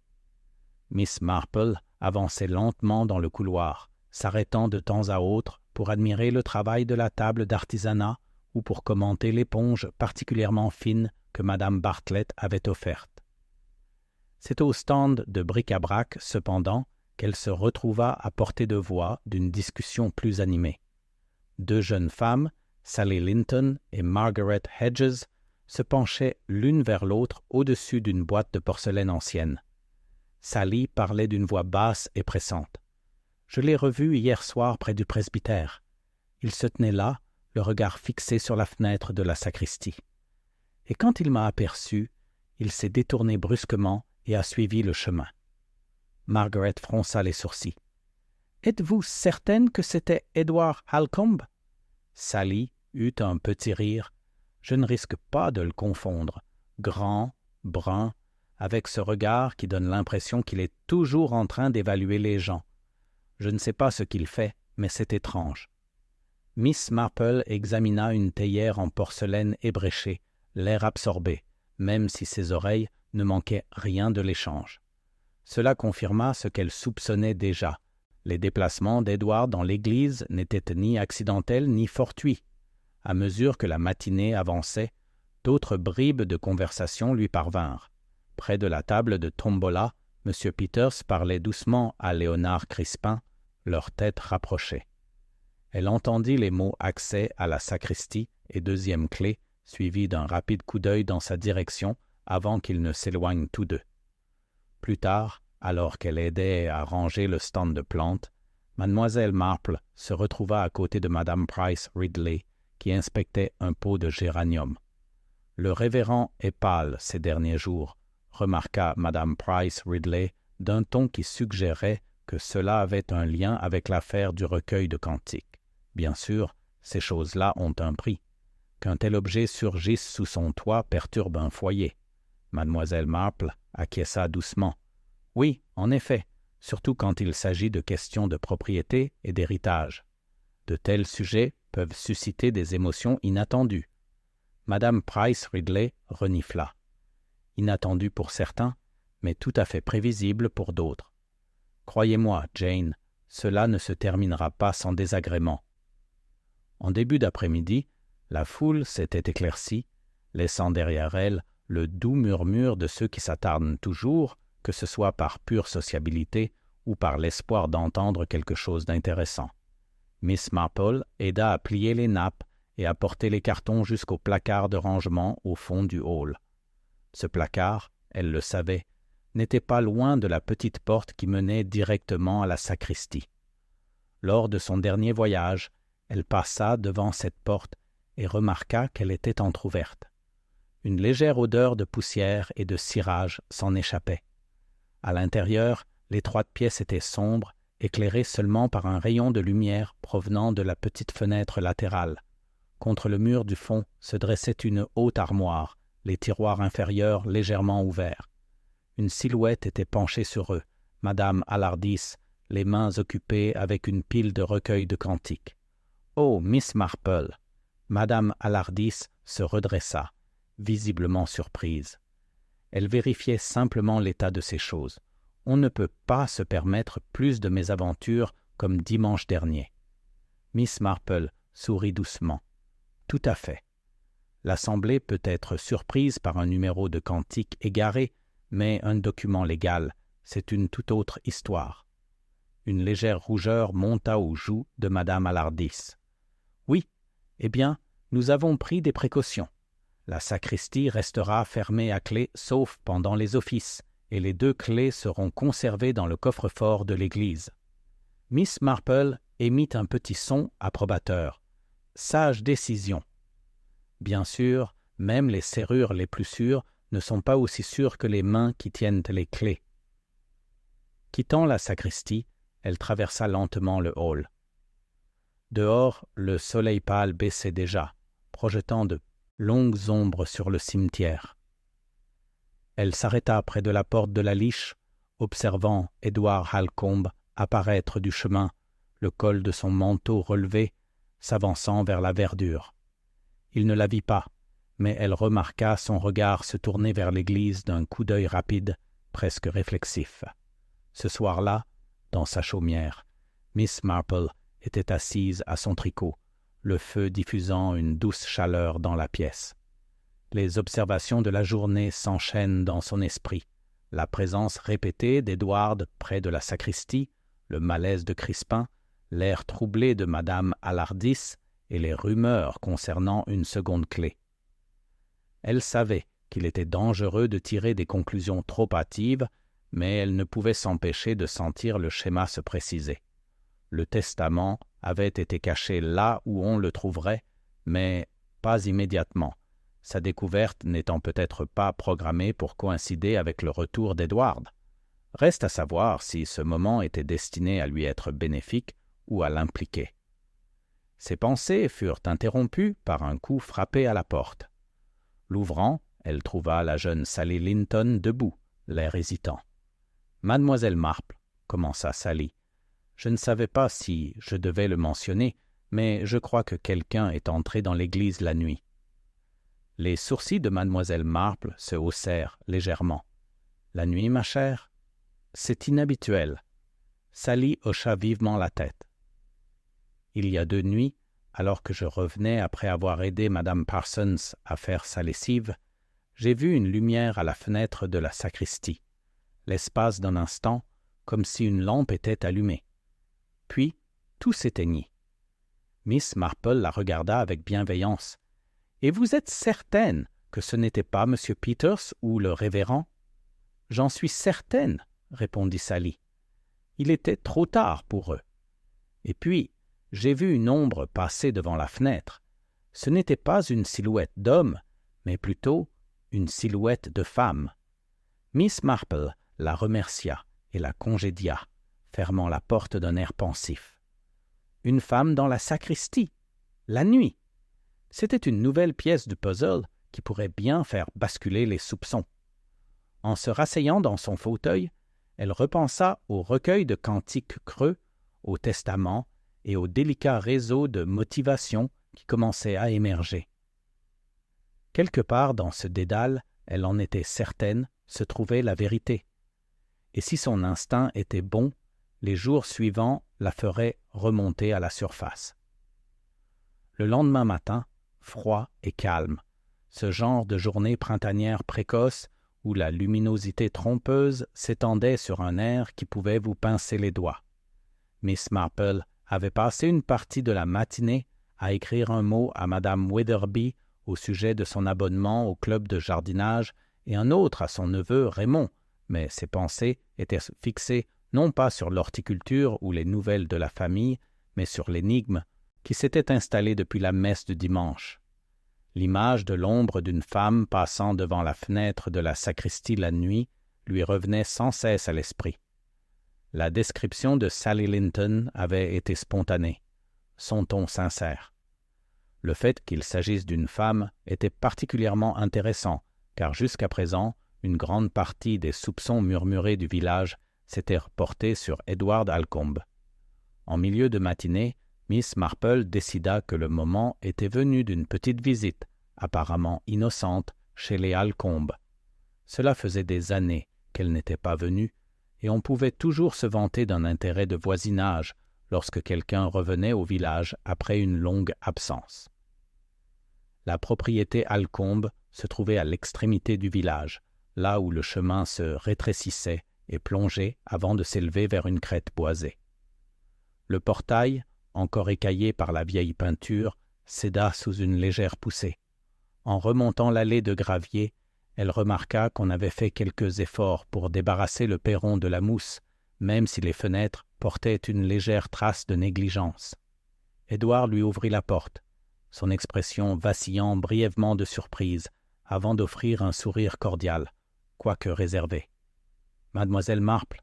Miss Marple avançait lentement dans le couloir, s'arrêtant de temps à autre pour admirer le travail de la table d'artisanat ou pour commenter l'éponge particulièrement fine que Madame Bartlett avait offerte. C'est au stand de bric-à-brac, cependant, qu'elle se retrouva à portée de voix d'une discussion plus animée. 2 jeunes femmes, Sally Linton et Margaret Hedges, se penchaient l'une vers l'autre au-dessus d'une boîte de porcelaine ancienne. Sally parlait d'une voix basse et pressante. « Je l'ai revu hier soir près du presbytère. Il se tenait là, le regard fixé sur la fenêtre de la sacristie. Et quand il m'a aperçu, il s'est détourné brusquement et a suivi le chemin. » Margaret fronça les sourcils. « Êtes-vous certaine que c'était Edward Halcombe ?» Sally eut un petit rire. « Je ne risque pas de le confondre. Grand, brun, avec ce regard qui donne l'impression qu'il est toujours en train d'évaluer les gens. Je ne sais pas ce qu'il fait, mais c'est étrange. » Miss Marple examina une théière en porcelaine ébréchée, l'air absorbé, même si ses oreilles ne manquaient rien de l'échange. Cela confirma ce qu'elle soupçonnait déjà. Les déplacements d'Edward dans l'église n'étaient ni accidentels ni fortuits. À mesure que la matinée avançait, d'autres bribes de conversation lui parvinrent. Près de la table de tombola, M. Peters parlait doucement à Léonard Crispin, leurs têtes rapprochées. Elle entendit les mots accès à la sacristie et 2e clé, suivis d'un rapide coup d'œil dans sa direction avant qu'ils ne s'éloignent tous deux. Plus tard, alors qu'elle aidait à ranger le stand de plantes, Mademoiselle Marple se retrouva à côté de Madame Price Ridley, qui inspectait un pot de géranium. « Le révérend est pâle ces derniers jours », remarqua Madame Price Ridley d'un ton qui suggérait que cela avait un lien avec l'affaire du recueil de cantiques. Bien sûr, ces choses-là ont un prix. Qu'un tel objet surgisse sous son toit perturbe un foyer. Mademoiselle Marple acquiesça doucement. « Oui, en effet, surtout quand il s'agit de questions de propriété et d'héritage. De tels sujets peuvent susciter des émotions inattendues. » Madame Price Ridley renifla. Inattendu pour certains, mais tout à fait prévisible pour d'autres. « Croyez-moi, Jane, cela ne se terminera pas sans désagrément. » En début d'après-midi, La foule s'était éclaircie, laissant derrière elle le doux murmure de ceux qui s'attardent toujours, que ce soit par pure sociabilité ou par l'espoir d'entendre quelque chose d'intéressant. Miss Marple aida à plier les nappes et à porter les cartons jusqu'au placard de rangement au fond du hall. Ce placard, elle le savait, n'était pas loin de la petite porte qui menait directement à la sacristie. Lors de son dernier voyage, elle passa devant cette porte et remarqua qu'elle était entr'ouverte. Une légère odeur de poussière et de cirage s'en échappait. À l'intérieur, l'étroite pièce était sombre, éclairée seulement par un rayon de lumière provenant de la petite fenêtre latérale. Contre le mur du fond se dressait une haute armoire, les tiroirs inférieurs légèrement ouverts. Une silhouette était penchée sur eux, Madame Alardis, les mains occupées avec une pile de recueils de cantiques. « Oh, Miss Marple !» Madame Alardis se redressa, visiblement surprise. Elle vérifiait simplement l'état de ces choses. On ne peut pas se permettre plus de mésaventures comme dimanche dernier. Miss Marple sourit doucement. « Tout à fait. L'Assemblée peut être surprise par un numéro de cantique égaré, mais un document légal, c'est une toute autre histoire. » Une légère rougeur monta aux joues de Madame Alardis. « Oui, eh bien, nous avons pris des précautions. La sacristie restera fermée à clé sauf pendant les offices, et les 2 clés seront conservées dans le coffre-fort de l'église. » Miss Marple émit un petit son approbateur. « Sage décision. » Bien sûr, même les serrures les plus sûres ne sont pas aussi sûres que les mains qui tiennent les clés. Quittant la sacristie, elle traversa lentement le hall. Dehors, le soleil pâle baissait déjà, projetant de longues ombres sur le cimetière. Elle s'arrêta près de la porte de la Liche, observant Édouard Halcombe apparaître du chemin, le col de son manteau relevé, s'avançant vers la verdure. Il ne la vit pas, mais elle remarqua son regard se tourner vers l'église d'un coup d'œil rapide, presque réflexif. Ce soir-là, dans sa chaumière, Miss Marple était assise à son tricot, le feu diffusant une douce chaleur dans la pièce. Les observations de la journée s'enchaînent dans son esprit. La présence répétée d'Edward près de la sacristie, le malaise de Crispin, l'air troublé de Madame Alardis et les rumeurs concernant une seconde clé. Elle savait qu'il était dangereux de tirer des conclusions trop hâtives, mais elle ne pouvait s'empêcher de sentir le schéma se préciser. Le testament avait été caché là où on le trouverait, mais pas immédiatement, sa découverte n'étant peut-être pas programmée pour coïncider avec le retour d'Edward. Reste à savoir si ce moment était destiné à lui être bénéfique ou à l'impliquer. Ses pensées furent interrompues par un coup frappé à la porte. L'ouvrant, elle trouva la jeune Sally Linton debout, l'air hésitant. « Mademoiselle Marple, » commença Sally, « je ne savais pas si je devais le mentionner, mais je crois que quelqu'un est entré dans l'église la nuit. » Les sourcils de Mademoiselle Marple se haussèrent légèrement. « La nuit, ma chère? C'est inhabituel. » Sally hocha vivement la tête. « Il y a 2 nuits, alors que je revenais après avoir aidé Madame Parsons à faire sa lessive, j'ai vu une lumière à la fenêtre de la sacristie, l'espace d'un instant, comme si une lampe était allumée. Puis, tout s'éteignit. Miss Marple la regarda avec bienveillance. « Et vous êtes certaine que ce n'était pas M. Peters ou le révérend? »« J'en suis certaine, » répondit Sally. « Il était trop tard pour eux. Et puis, j'ai vu une ombre passer devant la fenêtre. Ce n'était pas une silhouette d'homme, mais plutôt une silhouette de femme. » Miss Marple la remercia et la congédia, fermant la porte d'un air pensif. Une femme dans la sacristie, la nuit. C'était une nouvelle pièce du puzzle qui pourrait bien faire basculer les soupçons. En se rasseyant dans son fauteuil, elle repensa au recueil de cantiques creux, au testament et au délicat réseau de motivation qui commençait à émerger. Quelque part dans ce dédale, elle en était certaine, se trouvait la vérité. Et si son instinct était bon, les jours suivants la feraient remonter à la surface. Le lendemain matin, froid et calme, ce genre de journée printanière précoce où la luminosité trompeuse s'étendait sur un air qui pouvait vous pincer les doigts. Miss Marple avait passé une partie de la matinée à écrire un mot à Madame Witherby au sujet de son abonnement au club de jardinage et un autre à son neveu Raymond, mais ses pensées étaient fixées non pas sur l'horticulture ou les nouvelles de la famille, mais sur l'énigme qui s'était installée depuis la messe de dimanche. L'image de l'ombre d'une femme passant devant la fenêtre de la sacristie la nuit lui revenait sans cesse à l'esprit. La description de Sally Linton avait été spontanée, son ton sincère. Le fait qu'il s'agisse d'une femme était particulièrement intéressant, car jusqu'à présent, une grande partie des soupçons murmurés du village s'étaient reportés sur Edward Alcombe. En milieu de matinée, Miss Marple décida que le moment était venu d'une petite visite, apparemment innocente, chez les Alcombe. Cela faisait des années qu'elle n'était pas venue, et on pouvait toujours se vanter d'un intérêt de voisinage lorsque quelqu'un revenait au village après une longue absence. La propriété Alcombe se trouvait à l'extrémité du village, là où le chemin se rétrécissait et plongeait avant de s'élever vers une crête boisée. Le portail, encore écaillé par la vieille peinture, céda sous une légère poussée. En remontant l'allée de gravier, elle remarqua qu'on avait fait quelques efforts pour débarrasser le perron de la mousse, même si les fenêtres portaient une légère trace de négligence. Édouard lui ouvrit la porte, son expression vacillant brièvement de surprise, avant d'offrir un sourire cordial, quoique réservé. « Mademoiselle Marple,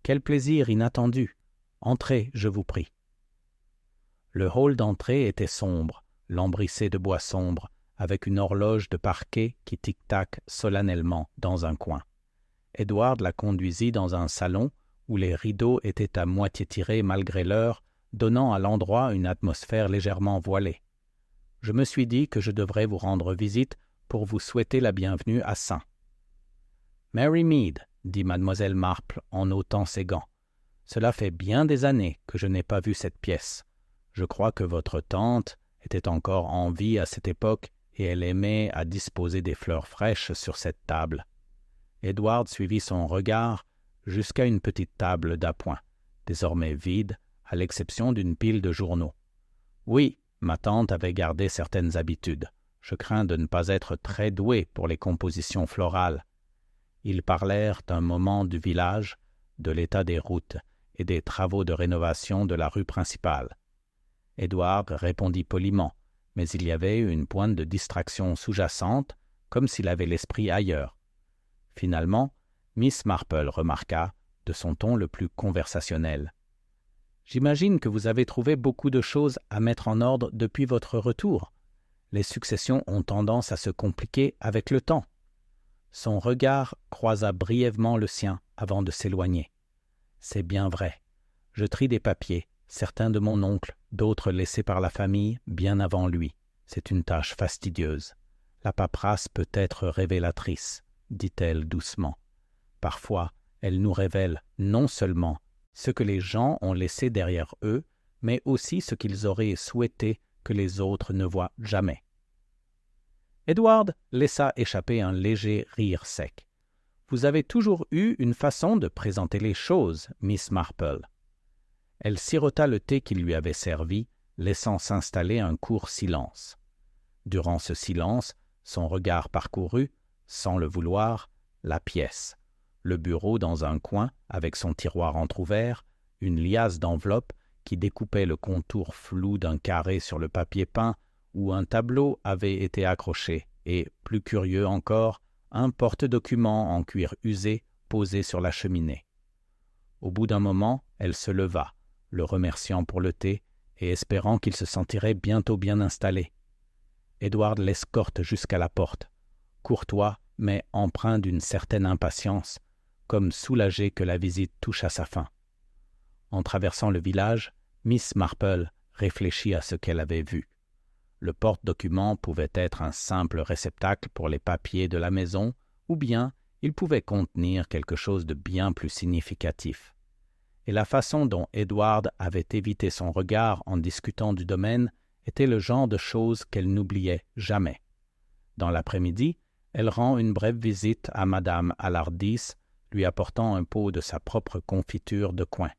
quel plaisir inattendu! Entrez, je vous prie. » Le hall d'entrée était sombre, lambrissé de bois sombre, avec une horloge de parquet qui tic-tac solennellement dans un coin. Édouard la conduisit dans un salon où les rideaux étaient à moitié tirés malgré l'heure, donnant à l'endroit une atmosphère légèrement voilée. « Je me suis dit que je devrais vous rendre visite pour vous souhaiter la bienvenue à Saint. »« Mary Mead, » dit mademoiselle Marple en ôtant ses gants. « Cela fait bien des années que je n'ai pas vu cette pièce. Je crois que votre tante était encore en vie à cette époque et elle aimait à disposer des fleurs fraîches sur cette table. » Edward suivit son regard jusqu'à une petite table d'appoint, désormais vide, à l'exception d'une pile de journaux. « Oui, ma tante avait gardé certaines habitudes. Je crains de ne pas être très doué pour les compositions florales. » Ils parlèrent un moment du village, de l'état des routes et des travaux de rénovation de la rue principale. Édouard répondit poliment, mais il y avait une pointe de distraction sous-jacente, comme s'il avait l'esprit ailleurs. Finalement, Miss Marple remarqua, de son ton le plus conversationnel: « J'imagine que vous avez trouvé beaucoup de choses à mettre en ordre depuis votre retour. Les successions ont tendance à se compliquer avec le temps. » Son regard croisa brièvement le sien avant de s'éloigner. « C'est bien vrai. Je trie des papiers, certains de mon oncle, d'autres laissés par la famille bien avant lui. C'est une tâche fastidieuse. La paperasse peut être révélatrice, dit-elle doucement. Parfois, elle nous révèle non seulement ce que les gens ont laissé derrière eux, mais aussi ce qu'ils auraient souhaité que les autres ne voient jamais. » Edward laissa échapper un léger rire sec. « Vous avez toujours eu une façon de présenter les choses, Miss Marple. » Elle sirota le thé qu'il lui avait servi, laissant s'installer un court silence. Durant ce silence, son regard parcourut, sans le vouloir, la pièce, le bureau dans un coin avec son tiroir entr'ouvert, une liasse d'enveloppes qui découpait le contour flou d'un carré sur le papier peint où un tableau avait été accroché et, plus curieux encore, un porte-document en cuir usé posé sur la cheminée. Au bout d'un moment, elle se leva, le remerciant pour le thé et espérant qu'il se sentirait bientôt bien installé. Edward l'escorte jusqu'à la porte, courtois mais empreint d'une certaine impatience, comme soulagé que la visite touche à sa fin. En traversant le village, Miss Marple réfléchit à ce qu'elle avait vu. Le porte-document pouvait être un simple réceptacle pour les papiers de la maison, ou bien il pouvait contenir quelque chose de bien plus significatif. Et la façon dont Edward avait évité son regard en discutant du domaine était le genre de choses qu'elle n'oubliait jamais. Dans l'après-midi, elle rend une brève visite à Madame Alardis, lui apportant un pot de sa propre confiture de coin.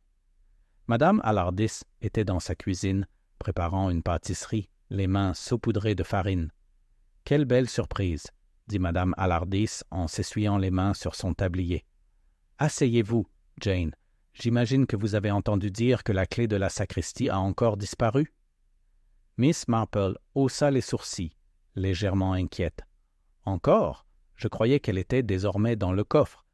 Madame Alardis était dans sa cuisine, préparant une pâtisserie, les mains saupoudrées de farine. « Quelle belle surprise !» dit Madame Alardis en s'essuyant les mains sur son tablier. « Asseyez-vous, Jane. J'imagine que vous avez entendu dire que la clé de la sacristie a encore disparu. » Miss Marple haussa les sourcils, légèrement inquiète. « Encore? Je croyais qu'elle était désormais dans le coffre.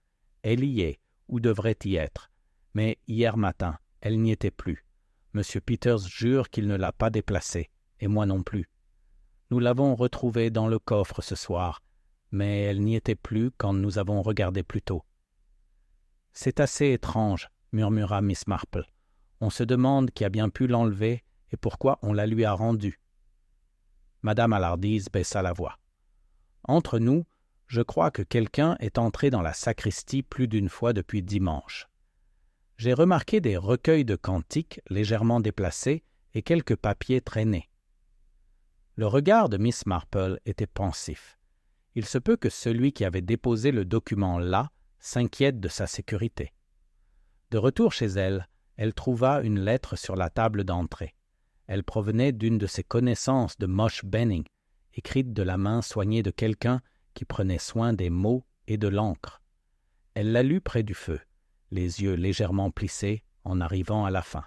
Elle y est, ou devrait y être. Mais hier matin, elle n'y était plus. Monsieur Peters jure qu'il ne l'a pas déplacée, et moi non plus. Nous l'avons retrouvée dans le coffre ce soir, mais elle n'y était plus quand nous avons regardé plus tôt. »« C'est assez étrange, » murmura Miss Marple. « On se demande qui a bien pu l'enlever et pourquoi on la lui a rendue. » Madame Alardis baissa la voix. « Entre nous, je crois que quelqu'un est entré dans la sacristie plus d'une fois depuis dimanche. J'ai remarqué des recueils de cantiques légèrement déplacés et quelques papiers traînés. » Le regard de Miss Marple était pensif. Il se peut que celui qui avait déposé le document là s'inquiète de sa sécurité. De retour chez elle, elle trouva une lettre sur la table d'entrée. Elle provenait d'une de ses connaissances de Mosh Benning, écrite de la main soignée de quelqu'un qui prenait soin des mots et de l'encre. Elle la lut près du feu, les yeux légèrement plissés en arrivant à la fin.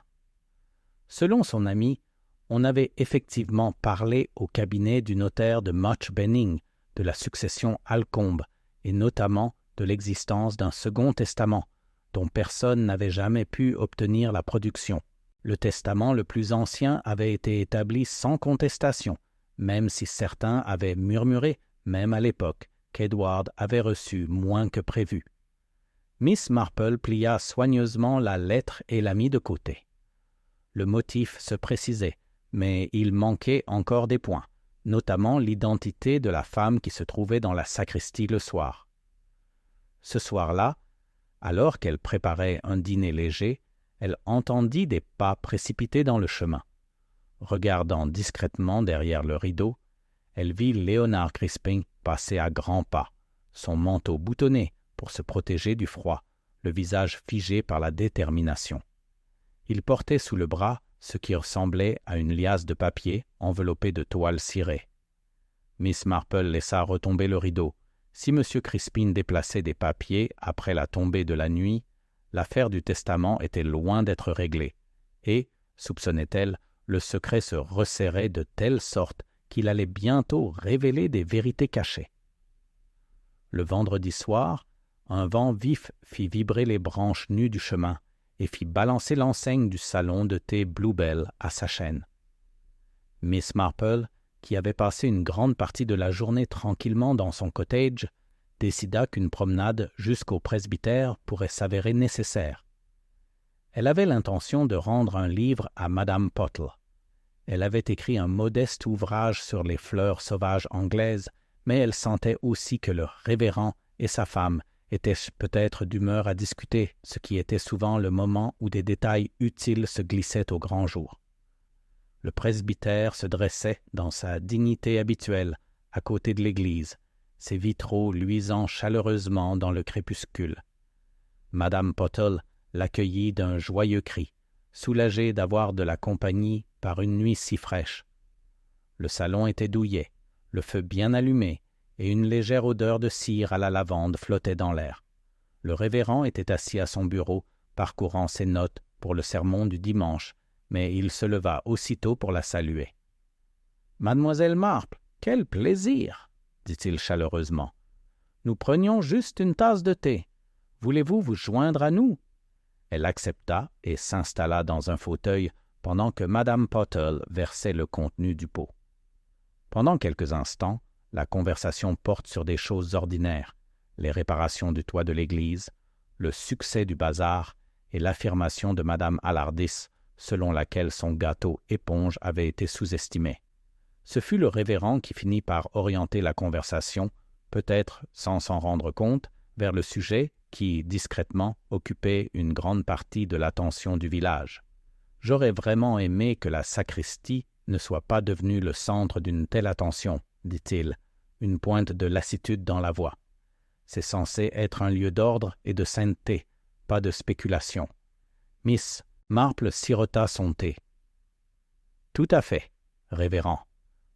Selon son ami, on avait effectivement parlé au cabinet du notaire de Mosh Benning de la succession Alcombe et notamment de l'existence d'un second testament dont personne n'avait jamais pu obtenir la production. Le testament le plus ancien avait été établi sans contestation, même si certains avaient murmuré, même à l'époque, qu'Edward avait reçu moins que prévu. Miss Marple plia soigneusement la lettre et la mit de côté. Le motif se précisait, mais il manquait encore des points, notamment l'identité de la femme qui se trouvait dans la sacristie le soir. Ce soir-là, alors qu'elle préparait un dîner léger, elle entendit des pas précipités dans le chemin. Regardant discrètement derrière le rideau, elle vit Léonard Crispin passer à grands pas, son manteau boutonné pour se protéger du froid, le visage figé par la détermination. Il portait sous le bras ce qui ressemblait à une liasse de papier enveloppée de toile cirée. Miss Marple laissa retomber le rideau. Si M. Crispin déplaçait des papiers après la tombée de la nuit, l'affaire du testament était loin d'être réglée, et, soupçonnait-elle, le secret se resserrait de telle sorte qu'il allait bientôt révéler des vérités cachées. Le vendredi soir, un vent vif fit vibrer les branches nues du chemin et fit balancer l'enseigne du salon de thé Bluebell à sa chaîne. Miss Marple, qui avait passé une grande partie de la journée tranquillement dans son cottage, décida qu'une promenade jusqu'au presbytère pourrait s'avérer nécessaire. Elle avait l'intention de rendre un livre à Madame Pottle. Elle avait écrit un modeste ouvrage sur les fleurs sauvages anglaises, mais elle sentait aussi que le révérend et sa femme étaient peut-être d'humeur à discuter, ce qui était souvent le moment où des détails utiles se glissaient au grand jour. Le presbytère se dressait dans sa dignité habituelle, à côté de l'église, ses vitraux luisant chaleureusement dans le crépuscule. Madame Pottle l'accueillit d'un joyeux cri, soulagée d'avoir de la compagnie par une nuit si fraîche. Le salon était douillet, le feu bien allumé, et une légère odeur de cire à la lavande flottait dans l'air. Le révérend était assis à son bureau, parcourant ses notes pour le sermon du dimanche, mais il se leva aussitôt pour la saluer. « Mademoiselle Marple, quel plaisir !» dit-il chaleureusement. « Nous prenions juste une tasse de thé. Voulez-vous vous joindre à nous ?» Elle accepta et s'installa dans un fauteuil pendant que Madame Pottle versait le contenu du pot. Pendant quelques instants, la conversation porte sur des choses ordinaires, les réparations du toit de l'église, le succès du bazar et l'affirmation de Madame Alardis, selon laquelle son gâteau éponge avait été sous-estimé. Ce fut le révérend qui finit par orienter la conversation, peut-être sans s'en rendre compte, vers le sujet qui, discrètement, occupait une grande partie de l'attention du village. « J'aurais vraiment aimé que la sacristie ne soit pas devenu le centre d'une telle attention, dit-il, une pointe de lassitude dans la voix. C'est censé être un lieu d'ordre et de sainteté, pas de spéculation. Miss Marple sirota son thé. « Tout à fait, révérend.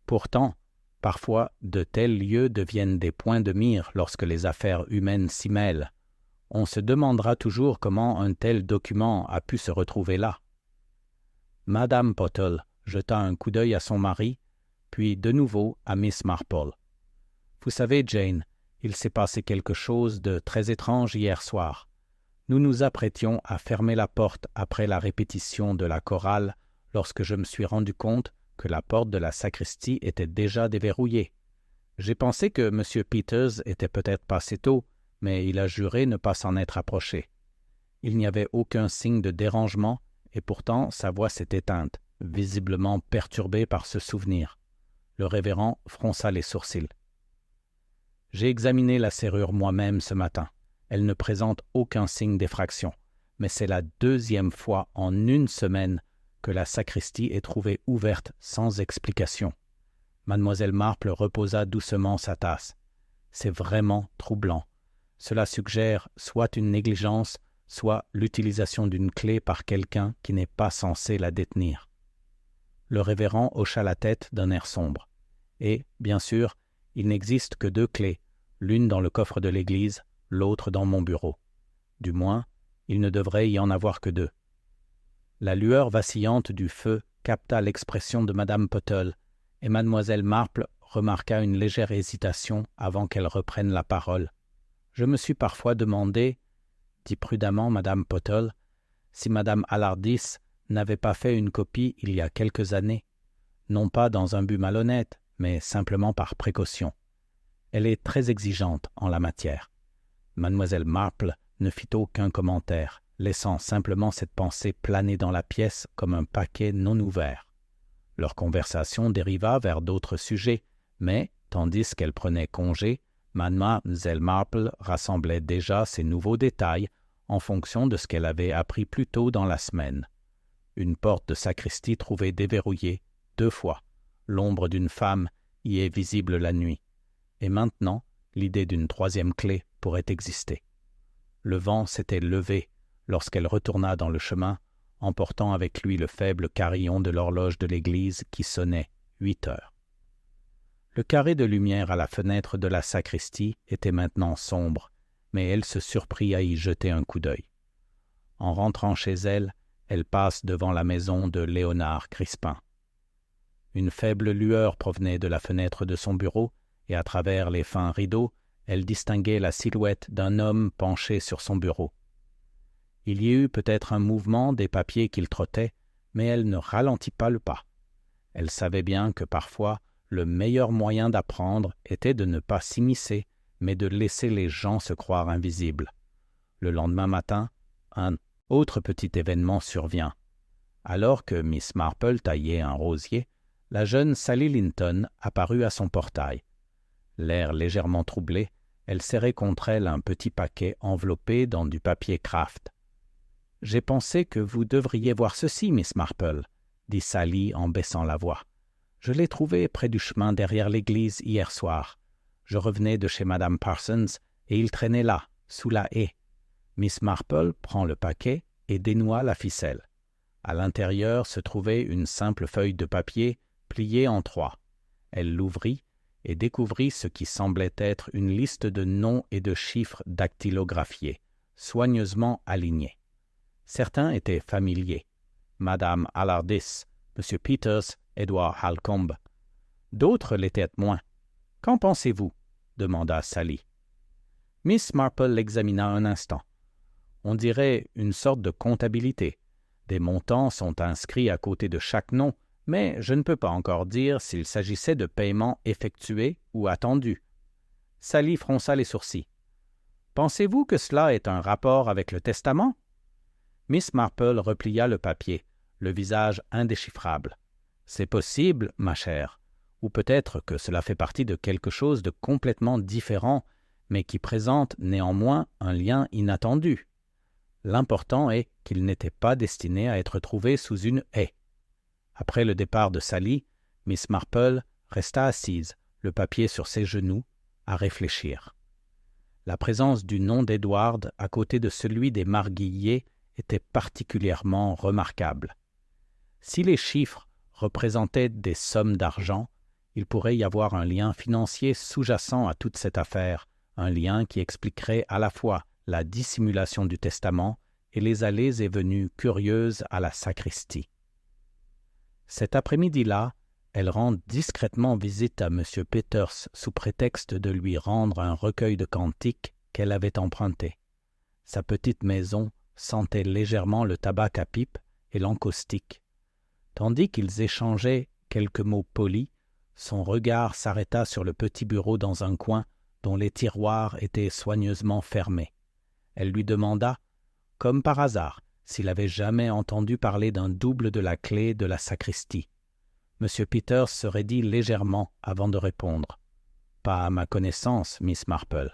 Pourtant, parfois, de tels lieux deviennent des points de mire lorsque les affaires humaines s'y mêlent. On se demandera toujours comment un tel document a pu se retrouver là. » Madame Pottle jeta un coup d'œil à son mari, puis de nouveau à Miss Marple. « Vous savez, Jane, il s'est passé quelque chose de très étrange hier soir. Nous nous apprêtions à fermer la porte après la répétition de la chorale lorsque je me suis rendu compte que la porte de la sacristie était déjà déverrouillée. J'ai pensé que M. Peters était peut-être passé tôt, mais il a juré ne pas s'en être approché. Il n'y avait aucun signe de dérangement, et pourtant sa voix s'est éteinte, visiblement perturbée par ce souvenir. Le révérend fronça les sourcils. « J'ai examiné la serrure moi-même ce matin. Elle ne présente aucun signe d'effraction, mais c'est la deuxième fois en une semaine que la sacristie est trouvée ouverte sans explication. » Mademoiselle Marple reposa doucement sa tasse. « C'est vraiment troublant. Cela suggère soit une négligence, soit l'utilisation d'une clé par quelqu'un qui n'est pas censé la détenir. » Le révérend hocha la tête d'un air sombre. Et, bien sûr, il n'existe que 2 clés, l'une dans le coffre de l'église, l'autre dans mon bureau. Du moins, il ne devrait y en avoir que 2. La lueur vacillante du feu capta l'expression de Madame Pottle, et Mademoiselle Marple remarqua une légère hésitation avant qu'elle reprenne la parole. « Je me suis parfois demandé, dit prudemment Madame Pottle, si Madame Alardis n'avait pas fait une copie il y a quelques années, non pas dans un but malhonnête, mais simplement par précaution. Elle est très exigeante en la matière. » Mademoiselle Marple ne fit aucun commentaire, laissant simplement cette pensée planer dans la pièce comme un paquet non ouvert. Leur conversation dériva vers d'autres sujets, mais, tandis qu'elle prenait congé, Mademoiselle Marple rassemblait déjà ses nouveaux détails en fonction de ce qu'elle avait appris plus tôt dans la semaine. Une porte de sacristie trouvée déverrouillée 2 fois. L'ombre d'une femme y est visible la nuit. Et maintenant, l'idée d'une 3e clé pourrait exister. Le vent s'était levé lorsqu'elle retourna dans le chemin, emportant avec lui le faible carillon de l'horloge de l'église qui sonnait 8 heures. Le carré de lumière à la fenêtre de la sacristie était maintenant sombre, mais elle se surprit à y jeter un coup d'œil. En rentrant chez elle, elle passe devant la maison de Léonard Crispin. Une faible lueur provenait de la fenêtre de son bureau, et à travers les fins rideaux, elle distinguait la silhouette d'un homme penché sur son bureau. Il y eut peut-être un mouvement des papiers qu'il trottait, mais elle ne ralentit pas le pas. Elle savait bien que parfois, le meilleur moyen d'apprendre était de ne pas s'immiscer, mais de laisser les gens se croire invisibles. Le lendemain matin, un autre petit événement survient. Alors que Miss Marple taillait un rosier, la jeune Sally Linton apparut à son portail. L'air légèrement troublé, elle serrait contre elle un petit paquet enveloppé dans du papier Kraft. « J'ai pensé que vous devriez voir ceci, Miss Marple, » dit Sally en baissant la voix. « Je l'ai trouvé près du chemin derrière l'église hier soir. Je revenais de chez Madame Parsons et il traînait là, sous la haie. » Miss Marple prend le paquet et dénoua la ficelle. À l'intérieur se trouvait une simple feuille de papier pliée en 3. Elle l'ouvrit et découvrit ce qui semblait être une liste de noms et de chiffres dactylographiés, soigneusement alignés. Certains étaient familiers. Madame Alardis, M. Peters, Edward Halcombe. D'autres l'étaient moins. « Qu'en pensez-vous » demanda Sally. Miss Marple l'examina un instant. On dirait une sorte de comptabilité. Des montants sont inscrits à côté de chaque nom, mais je ne peux pas encore dire s'il s'agissait de paiements effectués ou attendus. Sally fronça les sourcils. « Pensez-vous que cela ait un rapport avec le testament » Miss Marple replia le papier, le visage indéchiffrable. « C'est possible, ma chère, ou peut-être que cela fait partie de quelque chose de complètement différent, mais qui présente néanmoins un lien inattendu. L'important est qu'il n'était pas destiné à être trouvé sous une haie. » Après le départ de Sally, Miss Marple resta assise, le papier sur ses genoux, à réfléchir. La présence du nom d'Edward à côté de celui des Marguilliers était particulièrement remarquable. Si les chiffres représentaient des sommes d'argent, il pourrait y avoir un lien financier sous-jacent à toute cette affaire, un lien qui expliquerait à la fois la dissimulation du testament et les allées et venues curieuses à la sacristie. Cet après-midi-là, elle rend discrètement visite à M. Peters sous prétexte de lui rendre un recueil de cantiques qu'elle avait emprunté. Sa petite maison sentait légèrement le tabac à pipe et l'encaustique. Tandis qu'ils échangeaient quelques mots polis, son regard s'arrêta sur le petit bureau dans un coin dont les tiroirs étaient soigneusement fermés. Elle lui demanda, comme par hasard, s'il avait jamais entendu parler d'un double de la clé de la sacristie. M. Peters se raidit légèrement avant de répondre. « Pas à ma connaissance, Miss Marple,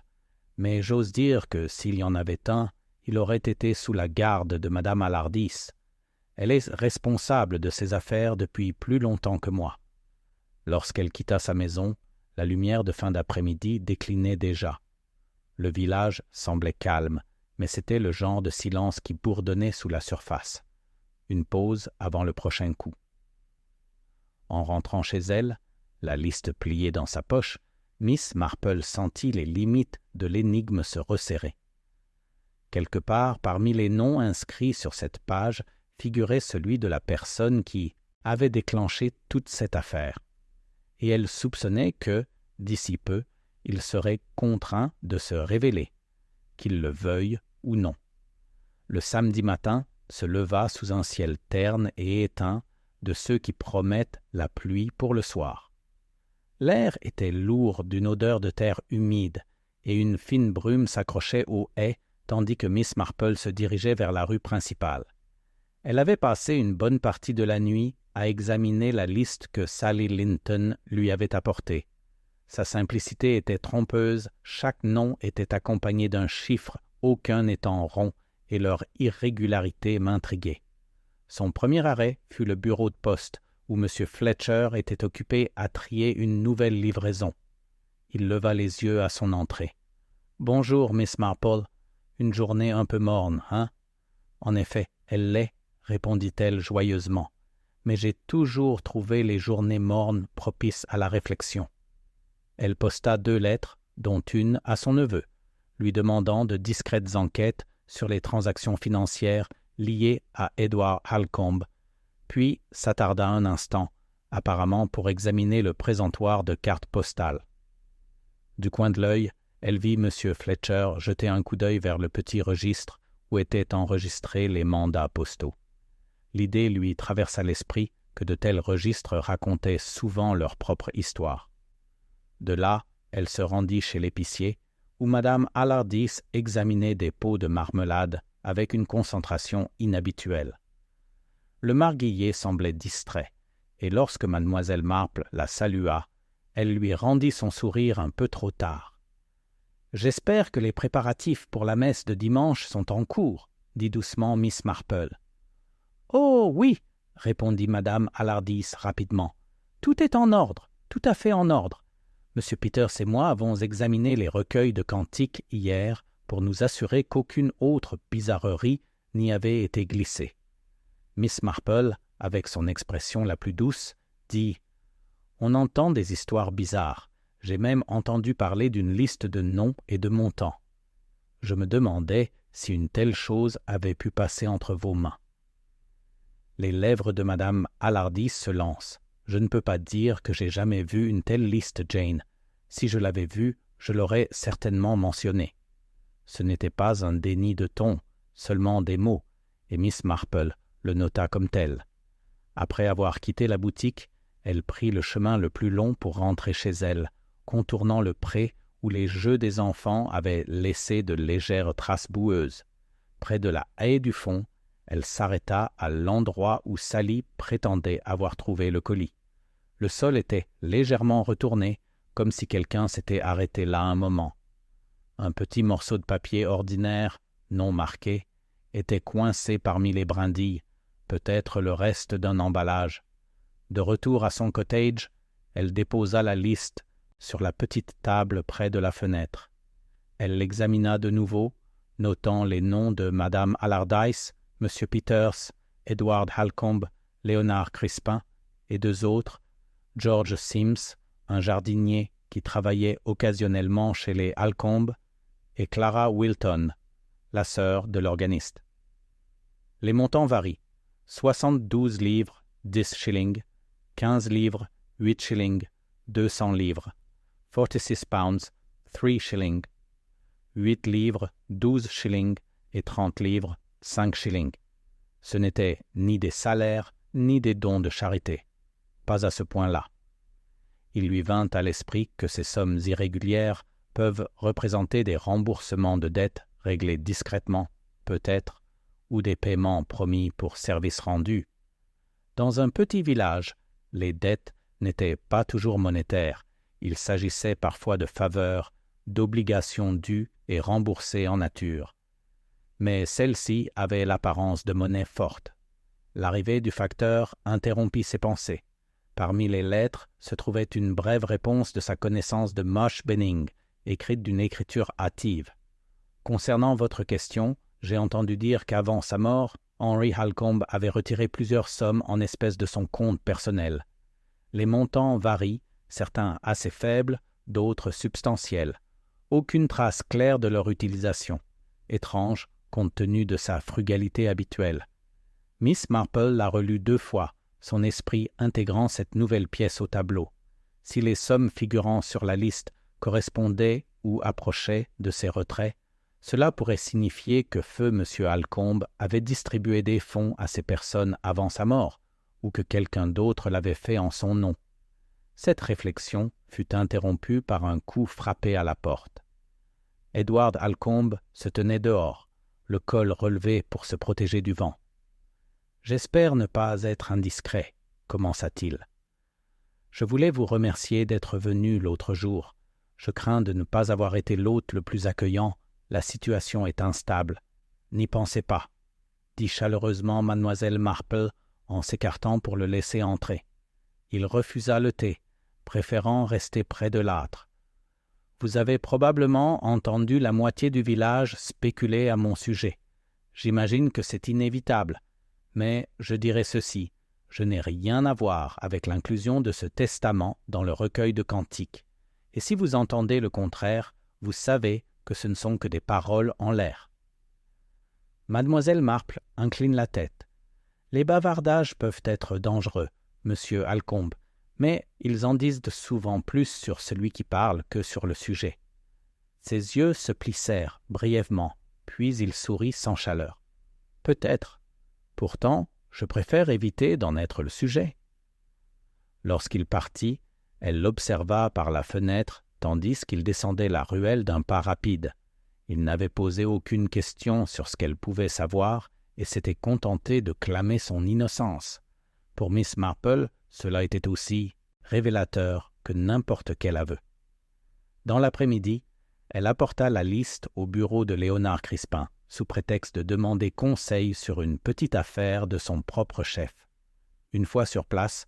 mais j'ose dire que s'il y en avait un, il aurait été sous la garde de Madame Alardis. Elle est responsable de ses affaires depuis plus longtemps que moi. » Lorsqu'elle quitta sa maison, la lumière de fin d'après-midi déclinait déjà. Le village semblait calme, mais c'était le genre de silence qui bourdonnait sous la surface. Une pause avant le prochain coup. En rentrant chez elle, la liste pliée dans sa poche, Miss Marple sentit les limites de l'énigme se resserrer. Quelque part, parmi les noms inscrits sur cette page, figurait celui de la personne qui avait déclenché toute cette affaire. Et elle soupçonnait que, d'ici peu, il serait contraint de se révéler, qu'il le veuille ou non. Le samedi matin se leva sous un ciel terne et éteint de ceux qui promettent la pluie pour le soir. L'air était lourd d'une odeur de terre humide et une fine brume s'accrochait aux haies tandis que Miss Marple se dirigeait vers la rue principale. Elle avait passé une bonne partie de la nuit à examiner la liste que Sally Linton lui avait apportée. Sa simplicité était trompeuse, chaque nom était accompagné d'un chiffre, aucun n'étant rond, et leur irrégularité m'intriguait. Son premier arrêt fut le bureau de poste, où M. Fletcher était occupé à trier une nouvelle livraison. Il leva les yeux à son entrée. « Bonjour, Miss Marple. Une journée un peu morne, hein? »« En effet, elle l'est, » répondit-elle joyeusement. « Mais j'ai toujours trouvé les journées mornes propices à la réflexion. » Elle posta 2 lettres, dont une à son neveu, lui demandant de discrètes enquêtes sur les transactions financières liées à Edward Halcombe, puis s'attarda un instant, apparemment pour examiner le présentoir de cartes postales. Du coin de l'œil, elle vit M. Fletcher jeter un coup d'œil vers le petit registre où étaient enregistrés les mandats postaux. L'idée lui traversa l'esprit que de tels registres racontaient souvent leur propre histoire. De là, elle se rendit chez l'épicier, où Madame Alardis examinait des pots de marmelade avec une concentration inhabituelle. Le marguillier semblait distrait, et lorsque Mademoiselle Marple la salua, elle lui rendit son sourire un peu trop tard. « J'espère que les préparatifs pour la messe de dimanche sont en cours, » dit doucement Miss Marple. « Oh oui, » répondit Madame Alardis rapidement. « Tout est en ordre, tout à fait en ordre. M. Peters et moi avons examiné les recueils de cantiques hier pour nous assurer qu'aucune autre bizarrerie n'y avait été glissée. » Miss Marple, avec son expression la plus douce, dit « On entend des histoires bizarres. J'ai même entendu parler d'une liste de noms et de montants. Je me demandais si une telle chose avait pu passer entre vos mains. » Les lèvres de Madame Alardis se lancent. « Je ne peux pas dire que j'ai jamais vu une telle liste, Jane. Si je l'avais vue, je l'aurais certainement mentionnée. » Ce n'était pas un déni de ton, seulement des mots, et Miss Marple le nota comme tel. Après avoir quitté la boutique, elle prit le chemin le plus long pour rentrer chez elle, contournant le pré où les jeux des enfants avaient laissé de légères traces boueuses. Près de la haie du fond, elle s'arrêta à l'endroit où Sally prétendait avoir trouvé le colis. Le sol était légèrement retourné, comme si quelqu'un s'était arrêté là un moment. Un petit morceau de papier ordinaire, non marqué, était coincé parmi les brindilles, peut-être le reste d'un emballage. De retour à son cottage, elle déposa la liste sur la petite table près de la fenêtre. Elle l'examina de nouveau, notant les noms de Madame Allardyce, M. Peters, Edward Halcombe, Léonard Crispin et deux autres, George Sims, un jardinier qui travaillait occasionnellement chez les Halcombe, et Clara Wilton, la sœur de l'organiste. Les montants varient. 72 livres, 10 shillings, 15 livres, 8 shillings, 200 livres, 46 pounds, 3 shillings, 8 livres, 12 shillings et 30 livres, 5 shillings. Ce n'étaient ni des salaires, ni des dons de charité. Pas à ce point-là. Il lui vint à l'esprit que ces sommes irrégulières peuvent représenter des remboursements de dettes réglés discrètement, peut-être, ou des paiements promis pour services rendus. Dans un petit village, les dettes n'étaient pas toujours monétaires. Il s'agissait parfois de faveurs, d'obligations dues et remboursées en nature. Mais celle-ci avait l'apparence de monnaie forte. L'arrivée du facteur interrompit ses pensées. Parmi les lettres se trouvait une brève réponse de sa connaissance de Mosh Benning, écrite d'une écriture hâtive. Concernant votre question, j'ai entendu dire qu'avant sa mort, Henry Halcombe avait retiré plusieurs sommes en espèces de son compte personnel. Les montants varient, certains assez faibles, d'autres substantiels. Aucune trace claire de leur utilisation. Étrange, compte tenu de sa frugalité habituelle. Miss Marple l'a relu 2 fois, son esprit intégrant cette nouvelle pièce au tableau. Si les sommes figurant sur la liste correspondaient ou approchaient de ses retraits, cela pourrait signifier que feu M. Halcombe avait distribué des fonds à ces personnes avant sa mort, ou que quelqu'un d'autre l'avait fait en son nom. Cette réflexion fut interrompue par un coup frappé à la porte. Edward Halcombe se tenait dehors, le col relevé pour se protéger du vent. « J'espère ne pas être indiscret, » commença-t-il. « Je voulais vous remercier d'être venu l'autre jour. Je crains de ne pas avoir été l'hôte le plus accueillant. La situation est instable. N'y pensez pas, » dit chaleureusement mademoiselle Marple en s'écartant pour le laisser entrer. Il refusa le thé, préférant rester près de l'âtre. « Vous avez probablement entendu la moitié du village spéculer à mon sujet. J'imagine que c'est inévitable, mais je dirai ceci, je n'ai rien à voir avec l'inclusion de ce testament dans le recueil de cantiques. Et si vous entendez le contraire, vous savez que ce ne sont que des paroles en l'air. » Mademoiselle Marple incline la tête. Les bavardages peuvent être dangereux, monsieur Halcombe, mais ils en disent souvent plus sur celui qui parle que sur le sujet. Ses yeux se plissèrent brièvement, puis il sourit sans chaleur. Peut-être. Pourtant, je préfère éviter d'en être le sujet. Lorsqu'il partit, elle l'observa par la fenêtre, tandis qu'il descendait la ruelle d'un pas rapide. Il n'avait posé aucune question sur ce qu'elle pouvait savoir et s'était contenté de clamer son innocence. Pour Miss Marple, cela était aussi révélateur que n'importe quel aveu. Dans l'après-midi, elle apporta la liste au bureau de Léonard Crispin, sous prétexte de demander conseil sur une petite affaire de son propre chef. Une fois sur place,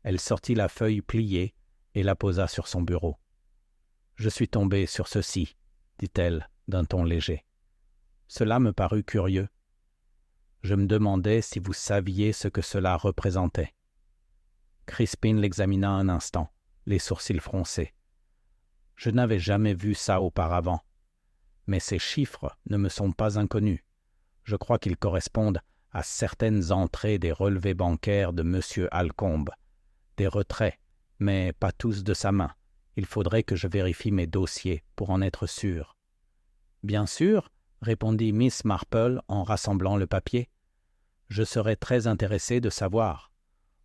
elle sortit la feuille pliée et la posa sur son bureau. « Je suis tombée sur ceci, » dit-elle d'un ton léger. Cela me parut curieux. Je me demandais si vous saviez ce que cela représentait. Crispin l'examina un instant, les sourcils froncés. Je n'avais jamais vu ça auparavant, mais ces chiffres ne me sont pas inconnus. Je crois qu'ils correspondent à certaines entrées des relevés bancaires de M. Halcombe, des retraits, mais pas tous de sa main. Il faudrait que je vérifie mes dossiers pour en être sûr. « Bien sûr, » répondit Miss Marple en rassemblant le papier. « Je serais très intéressée de savoir. »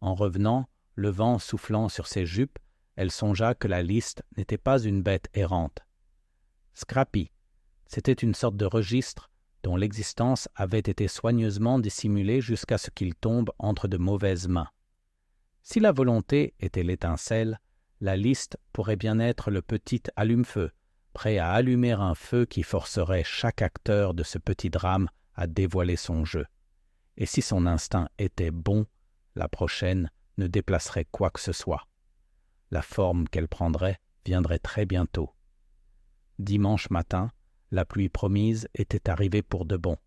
En revenant, le vent soufflant sur ses jupes, elle songea que la liste n'était pas une bête errante. Scrappy, c'était une sorte de registre dont l'existence avait été soigneusement dissimulée jusqu'à ce qu'il tombe entre de mauvaises mains. Si la volonté était l'étincelle, la liste pourrait bien être le petit allume-feu, prêt à allumer un feu qui forcerait chaque acteur de ce petit drame à dévoiler son jeu. Et si son instinct était bon, la prochaine ne déplacerait quoi que ce soit. La forme qu'elle prendrait viendrait très bientôt. Dimanche matin, la pluie promise était arrivée pour de bon,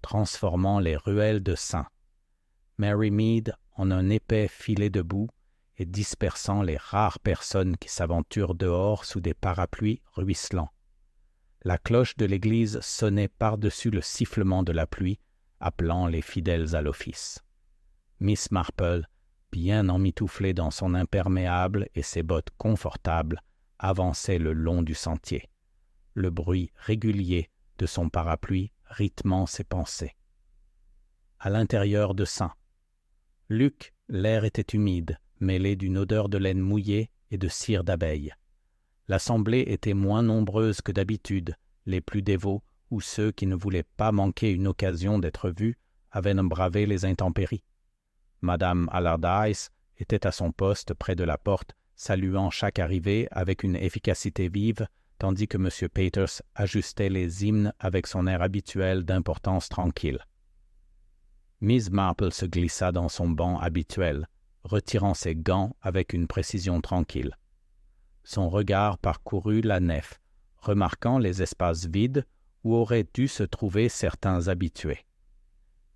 transformant les ruelles de St. Mary Mead en un épais filet de boue et dispersant les rares personnes qui s'aventurent dehors sous des parapluies ruisselants. La cloche de l'église sonnait par-dessus le sifflement de la pluie, appelant les fidèles à l'office. Miss Marple, bien emmitouflée dans son imperméable et ses bottes confortables, avançait le long du sentier, le bruit régulier de son parapluie rythmant ses pensées. À l'intérieur de St. Luc, l'air était humide, mêlé d'une odeur de laine mouillée et de cire d'abeille. L'assemblée était moins nombreuse que d'habitude, les plus dévots ou ceux qui ne voulaient pas manquer une occasion d'être vus avaient bravé les intempéries. Madame Allardyce était à son poste près de la porte, saluant chaque arrivée avec une efficacité vive, tandis que M. Peters ajustait les hymnes avec son air habituel d'importance tranquille. Miss Marple se glissa dans son banc habituel, retirant ses gants avec une précision tranquille. Son regard parcourut la nef, remarquant les espaces vides où auraient dû se trouver certains habitués.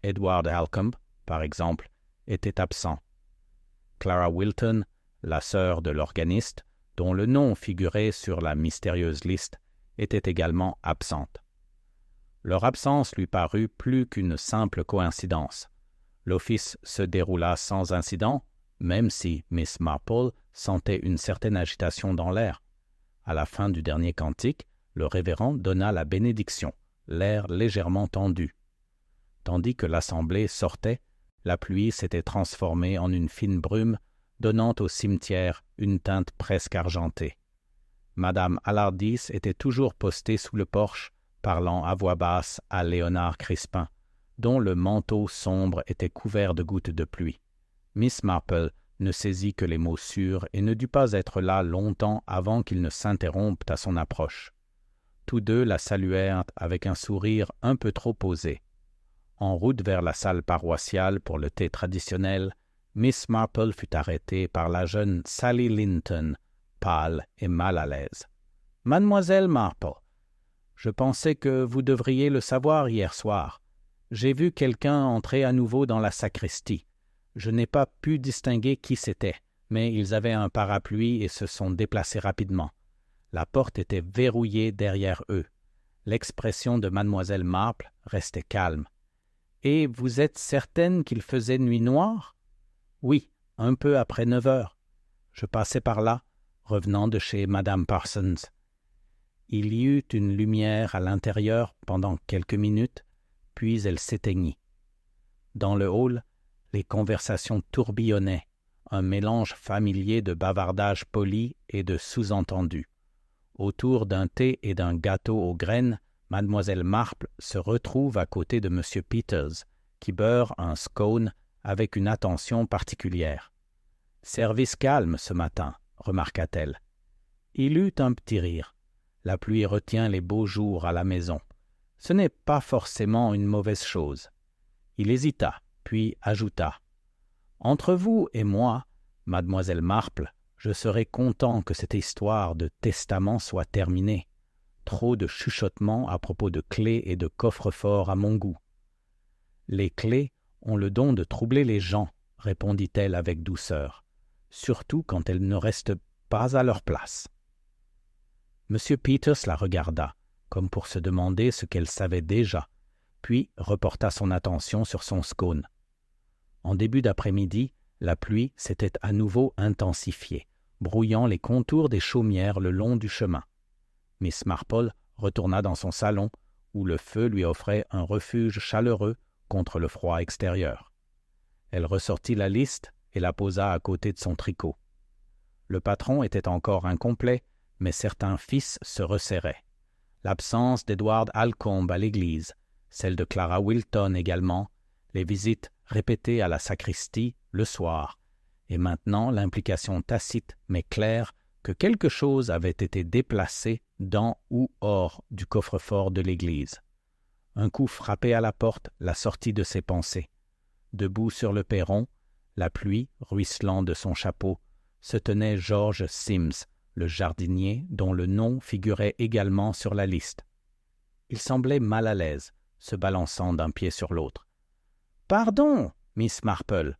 Edward Halcombe, par exemple, était absent. Clara Wilton, la sœur de l'organiste, dont le nom figurait sur la mystérieuse liste, était également absente. Leur absence lui parut plus qu'une simple coïncidence. L'office se déroula sans incident, même si Miss Marple sentait une certaine agitation dans l'air. À la fin du dernier cantique, le révérend donna la bénédiction, l'air légèrement tendu. Tandis que l'assemblée sortait, la pluie s'était transformée en une fine brume, donnant au cimetière une teinte presque argentée. Madame Allardyce était toujours postée sous le porche, parlant à voix basse à Léonard Crispin, dont le manteau sombre était couvert de gouttes de pluie. Miss Marple ne saisit que les mots sûrs et ne dut pas être là longtemps avant qu'ils ne s'interrompent à son approche. Tous deux la saluèrent avec un sourire un peu trop posé. En route vers la salle paroissiale pour le thé traditionnel, Miss Marple fut arrêtée par la jeune Sally Linton, pâle et mal à l'aise. « Mademoiselle Marple, je pensais que vous devriez le savoir hier soir. J'ai vu quelqu'un entrer à nouveau dans la sacristie. Je n'ai pas pu distinguer qui c'était, mais ils avaient un parapluie et se sont déplacés rapidement. La porte était verrouillée derrière eux. L'expression de mademoiselle Marple restait calme. « Et vous êtes certaine qu'il faisait nuit noire? »« Oui, un peu après 9 heures. Je passais par là, revenant de chez madame Parsons. Il y eut une lumière à l'intérieur pendant quelques minutes, puis elle s'éteignit. Dans le hall, les conversations tourbillonnaient, un mélange familier de bavardage poli et de sous-entendus. Autour d'un thé et d'un gâteau aux graines, mademoiselle Marple se retrouve à côté de M. Peters, qui beurre un scone avec une attention particulière. « Service calme ce matin, » remarqua-t-elle. Il eut un petit rire. La pluie retient les beaux jours à la maison. Ce n'est pas forcément une mauvaise chose. Il hésita, puis ajouta. « Entre vous et moi, mademoiselle Marple, je serais content que cette histoire de testament soit terminée. Trop de chuchotements à propos de clés et de coffres-forts à mon goût. »« Les clés ont le don de troubler les gens, » répondit-elle avec douceur, « surtout quand elles ne restent pas à leur place. » M. Peters la regarda, comme pour se demander ce qu'elle savait déjà, puis reporta son attention sur son scone. En début d'après-midi, la pluie s'était à nouveau intensifiée, brouillant les contours des chaumières le long du chemin. Miss Marple retourna dans son salon, où le feu lui offrait un refuge chaleureux contre le froid extérieur. Elle ressortit la liste et la posa à côté de son tricot. Le patron était encore incomplet, mais certains fils se resserraient. L'absence d'Edward Halcombe à l'église, celle de Clara Wilton également, les visites répétées à la sacristie le soir, et maintenant l'implication tacite mais claire que quelque chose avait été déplacé dans ou hors du coffre-fort de l'église. Un coup frappé à la porte la sortit de ses pensées. Debout sur le perron, la pluie ruisselant de son chapeau, se tenait George Sims, le jardinier dont le nom figurait également sur la liste. Il semblait mal à l'aise, se balançant d'un pied sur l'autre. « Pardon, Miss Marple,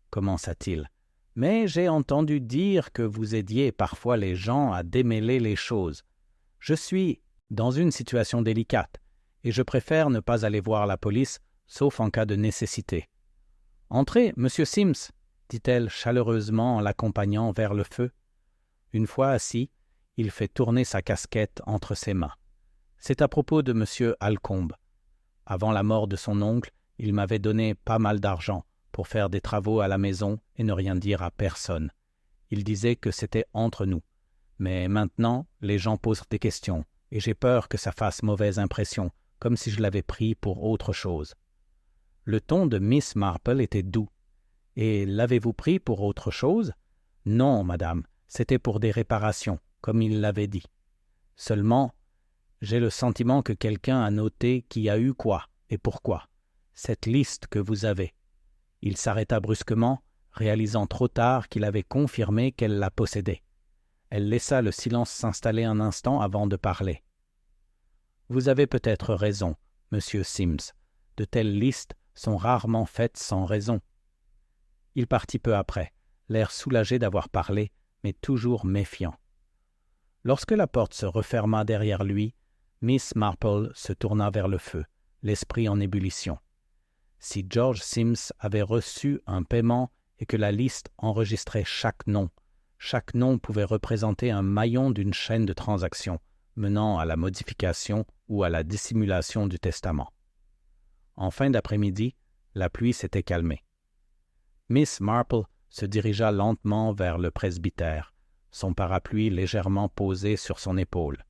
commença-t-il, mais j'ai entendu dire que vous aidiez parfois les gens à démêler les choses. Je suis dans une situation délicate, et je préfère ne pas aller voir la police, sauf en cas de nécessité. « Entrez, monsieur Sims, » dit-elle chaleureusement en l'accompagnant vers le feu. Une fois assis, il fait tourner sa casquette entre ses mains. C'est à propos de monsieur Alcombe. Avant la mort de son oncle, il m'avait donné pas mal d'argent pour faire des travaux à la maison et ne rien dire à personne. Il disait que c'était entre nous. Mais maintenant, les gens posent des questions, et j'ai peur que ça fasse mauvaise impression, comme si je l'avais pris pour autre chose. Le ton de Miss Marple était doux. « Et l'avez-vous pris pour autre chose? »« Non, madame, c'était pour des réparations, comme il l'avait dit. Seulement, j'ai le sentiment que quelqu'un a noté qui a eu quoi et pourquoi. Cette liste que vous avez. » Il s'arrêta brusquement, réalisant trop tard qu'il avait confirmé qu'elle la possédait. Elle laissa le silence s'installer un instant avant de parler. « Vous avez peut-être raison, monsieur Sims. De telles listes sont rarement faites sans raison. » Il partit peu après, l'air soulagé d'avoir parlé, mais toujours méfiant. Lorsque la porte se referma derrière lui, Miss Marple se tourna vers le feu, l'esprit en ébullition. Si George Sims avait reçu un paiement et que la liste enregistrait chaque nom pouvait représenter un maillon d'une chaîne de transactions menant à la modification ou à la dissimulation du testament. En fin d'après-midi, la pluie s'était calmée. Miss Marple se dirigea lentement vers le presbytère, son parapluie légèrement posé sur son épaule.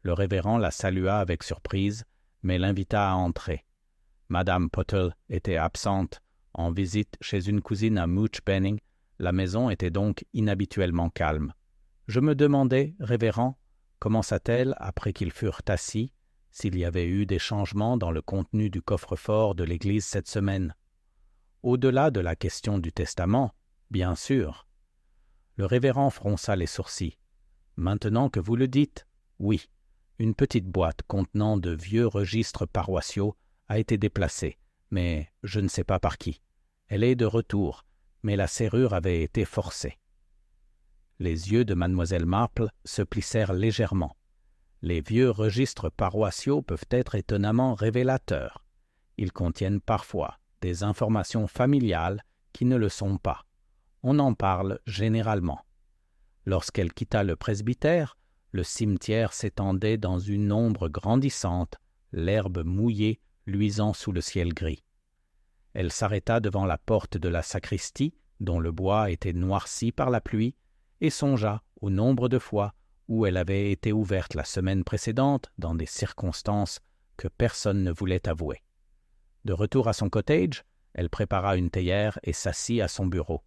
Le révérend la salua avec surprise, mais l'invita à entrer. Madame Pottle était absente, en visite chez une cousine à Mouch Benning. La maison était donc inhabituellement calme. « Je me demandais, révérend, » commença-t-elle après qu'ils furent assis, « s'il y avait eu des changements dans le contenu du coffre-fort de l'Église cette semaine. » Au-delà de la question du testament, bien sûr. Le révérend fronça les sourcils. « Maintenant que vous le dites, oui, une petite boîte contenant de vieux registres paroissiaux a été déplacée, mais je ne sais pas par qui. Elle est de retour, mais la serrure avait été forcée. » Les yeux de mademoiselle Marple se plissèrent légèrement. Les vieux registres paroissiaux peuvent être étonnamment révélateurs. Ils contiennent parfois des informations familiales qui ne le sont pas. On en parle généralement. Lorsqu'elle quitta le presbytère, le cimetière s'étendait dans une ombre grandissante, l'herbe mouillée luisant sous le ciel gris. Elle s'arrêta devant la porte de la sacristie, dont le bois était noirci par la pluie, et songea au nombre de fois où elle avait été ouverte la semaine précédente dans des circonstances que personne ne voulait avouer. De retour à son cottage, elle prépara une théière et s'assit à son bureau.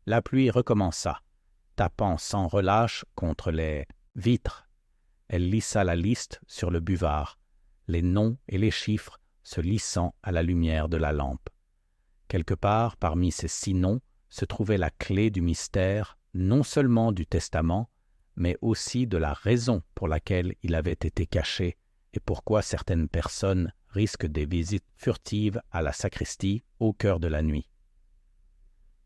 La pluie recommença, tapant sans relâche contre les vitres. Elle lissa la liste sur le buvard, les noms et les chiffres se lissant à la lumière de la lampe. Quelque part parmi ces 6 noms se trouvait la clé du mystère, non seulement du testament, mais aussi de la raison pour laquelle il avait été caché et pourquoi certaines personnes risquent des visites furtives à la sacristie au cœur de la nuit.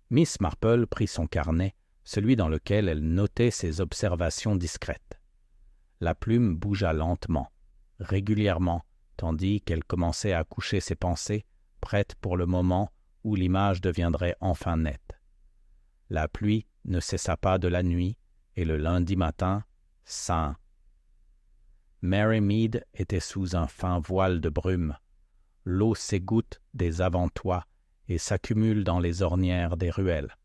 Miss Marple prit son carnet, celui dans lequel elle notait ses observations discrètes. La plume bougea lentement, régulièrement, tandis qu'elle commençait à coucher ses pensées, prête pour le moment où l'image deviendrait enfin nette. La pluie ne cessa pas de la nuit, et le lundi matin, saint. Mary Mead était sous un fin voile de brume. L'eau s'égoutte des avant-toits et s'accumule dans les ornières des ruelles.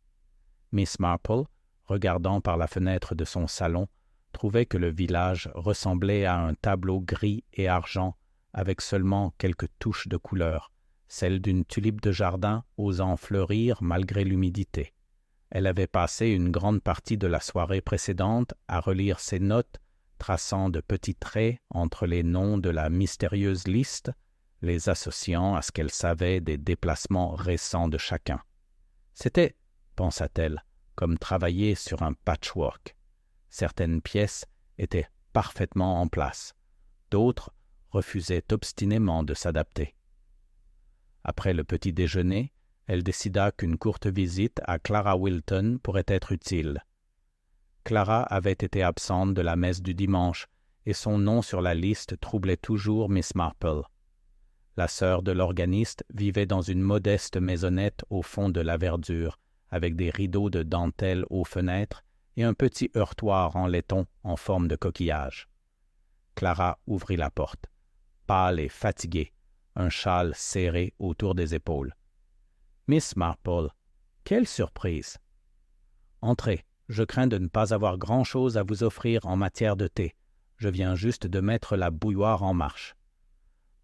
Miss Marple, regardant par la fenêtre de son salon, trouvait que le village ressemblait à un tableau gris et argent avec seulement quelques touches de couleur, celle d'une tulipe de jardin osant fleurir malgré l'humidité. Elle avait passé une grande partie de la soirée précédente à relire ses notes, traçant de petits traits entre les noms de la mystérieuse liste, les associant à ce qu'elle savait des déplacements récents de chacun. C'était, pensa-t-elle, comme travailler sur un patchwork. Certaines pièces étaient parfaitement en place, d'autres refusaient obstinément de s'adapter. Après le petit déjeuner, elle décida qu'une courte visite à Clara Wilton pourrait être utile. Clara avait été absente de la messe du dimanche et son nom sur la liste troublait toujours Miss Marple. La sœur de l'organiste vivait dans une modeste maisonnette au fond de la verdure, avec des rideaux de dentelle aux fenêtres et un petit heurtoir en laiton en forme de coquillage. Clara ouvrit la porte, pâle et fatiguée, un châle serré autour des épaules. « Miss Marple, quelle surprise! »« Entrez, je crains de ne pas avoir grand-chose à vous offrir en matière de thé. Je viens juste de mettre la bouilloire en marche. »«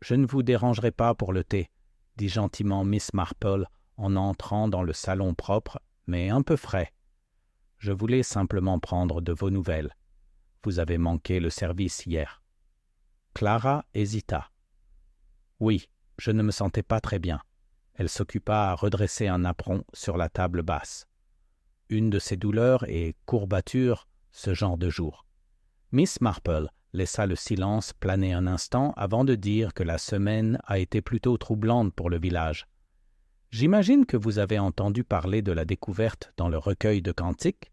Je ne vous dérangerai pas pour le thé, » dit gentiment Miss Marple en entrant dans le salon propre, mais un peu frais. « Je voulais simplement prendre de vos nouvelles. Vous avez manqué le service hier. » Clara hésita. « Oui, je ne me sentais pas très bien. » Elle s'occupa à redresser un apron sur la table basse. Une de ces douleurs et courbatures, ce genre de jour. Miss Marple laissa le silence planer un instant avant de dire que la semaine a été plutôt troublante pour le village. « J'imagine que vous avez entendu parler de la découverte dans le recueil de cantiques ?»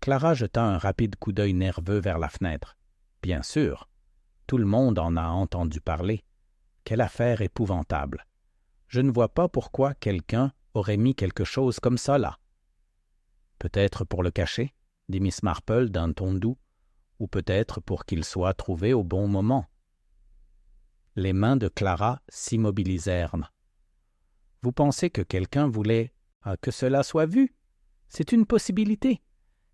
Clara jeta un rapide coup d'œil nerveux vers la fenêtre. « Bien sûr, tout le monde en a entendu parler. Quelle affaire épouvantable! Je ne vois pas pourquoi quelqu'un aurait mis quelque chose comme ça là. »« Peut-être pour le cacher, » dit Miss Marple d'un ton doux, « ou peut-être pour qu'il soit trouvé au bon moment. » Les mains de Clara s'immobilisèrent. « Vous pensez que quelqu'un voulait que cela soit vu? C'est une possibilité.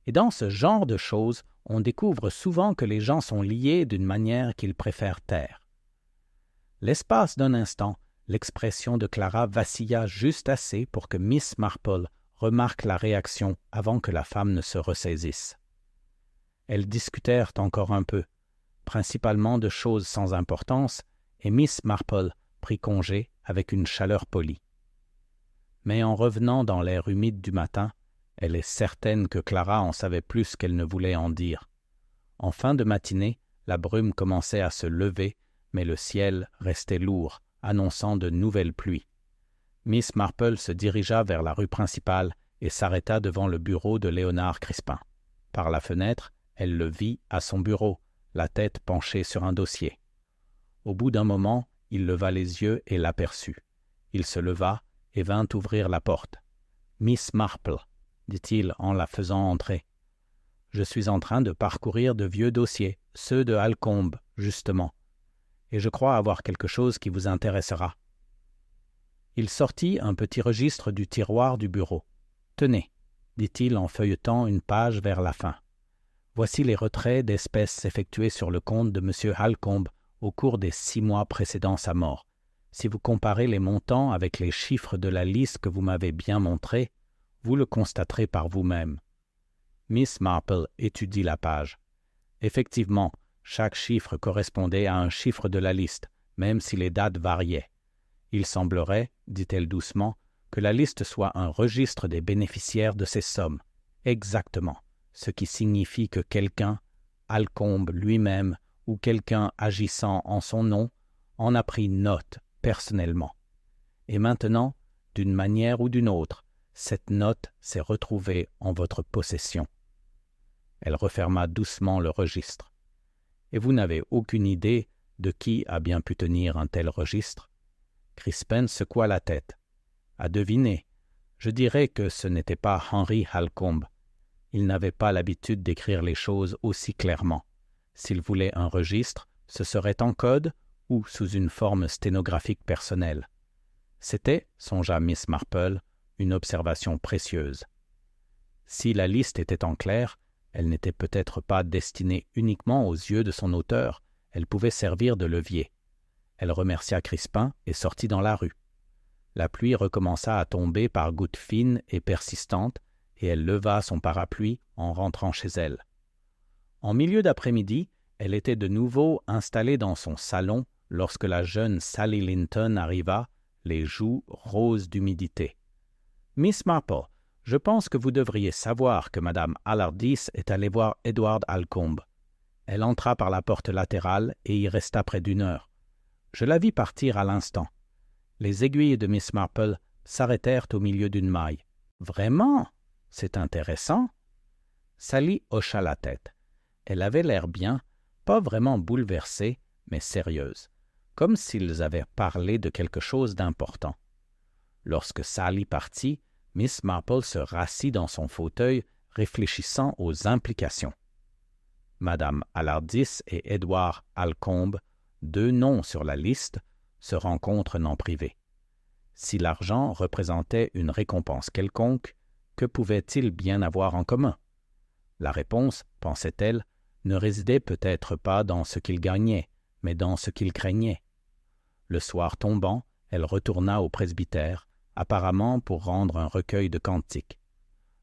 Et dans ce genre de choses, on découvre souvent que les gens sont liés d'une manière qu'ils préfèrent taire. » L'espace d'un instant, l'expression de Clara vacilla juste assez pour que Miss Marple remarque la réaction avant que la femme ne se ressaisisse. Elles discutèrent encore un peu, principalement de choses sans importance, et Miss Marple prit congé avec une chaleur polie. Mais en revenant dans l'air humide du matin, elle est certaine que Clara en savait plus qu'elle ne voulait en dire. En fin de matinée, la brume commençait à se lever, mais le ciel restait lourd, annonçant de nouvelles pluies. Miss Marple se dirigea vers la rue principale et s'arrêta devant le bureau de Léonard Crispin. Par la fenêtre, elle le vit à son bureau, la tête penchée sur un dossier. Au bout d'un moment, il leva les yeux et l'aperçut. Il se leva et vint ouvrir la porte. « Miss Marple, » dit-il en la faisant entrer. « Je suis en train de parcourir de vieux dossiers, ceux de Halcombe, justement, et je crois avoir quelque chose qui vous intéressera. » Il sortit un petit registre du tiroir du bureau. « Tenez, » dit-il en feuilletant une page vers la fin. « Voici les retraits d'espèces effectués sur le compte de M. Halcombe au cours des 6 mois précédant sa mort. Si vous comparez les montants avec les chiffres de la liste que vous m'avez bien montrée, vous le constaterez par vous-même. » Miss Marple étudie la page. Effectivement, chaque chiffre correspondait à un chiffre de la liste, même si les dates variaient. Il semblerait, dit-elle doucement, que la liste soit un registre des bénéficiaires de ces sommes. Exactement, ce qui signifie que quelqu'un, Halcombe lui-même, ou quelqu'un agissant en son nom, en a pris note personnellement. Et maintenant, d'une manière ou d'une autre, cette note s'est retrouvée en votre possession. Elle referma doucement le registre. Et vous n'avez aucune idée de qui a bien pu tenir un tel registre? Crispin secoua la tête. À deviner, je dirais que ce n'était pas Henry Halcombe. Il n'avait pas l'habitude d'écrire les choses aussi clairement. S'il voulait un registre, ce serait en code ou sous une forme sténographique personnelle. C'était, songea Miss Marple, une observation précieuse. Si la liste était en clair, elle n'était peut-être pas destinée uniquement aux yeux de son auteur, elle pouvait servir de levier. Elle remercia Crispin et sortit dans la rue. La pluie recommença à tomber par gouttes fines et persistantes, et elle leva son parapluie en rentrant chez elle. En milieu d'après-midi, elle était de nouveau installée dans son salon lorsque la jeune Sally Linton arriva, les joues roses d'humidité. Miss Marple, je pense que vous devriez savoir que Madame Allardyce est allée voir Edward Holcombe. Elle entra par la porte latérale et y resta près d'une heure. Je la vis partir à l'instant. Les aiguilles de Miss Marple s'arrêtèrent au milieu d'une maille. « Vraiment? C'est intéressant. » Sally hocha la tête. Elle avait l'air bien, pas vraiment bouleversée, mais sérieuse, comme s'ils avaient parlé de quelque chose d'important. Lorsque Sally partit, Miss Marple se rassit dans son fauteuil, réfléchissant aux implications. Madame Allardyce et Edward Holcombe, deux noms sur la liste, se rencontrent en privé. Si l'argent représentait une récompense quelconque, que pouvaient-ils bien avoir en commun? La réponse, pensait-elle, ne résidait peut-être pas dans ce qu'ils gagnaient, mais dans ce qu'ils craignaient. Le soir tombant, elle retourna au presbytère, apparemment pour rendre un recueil de cantiques.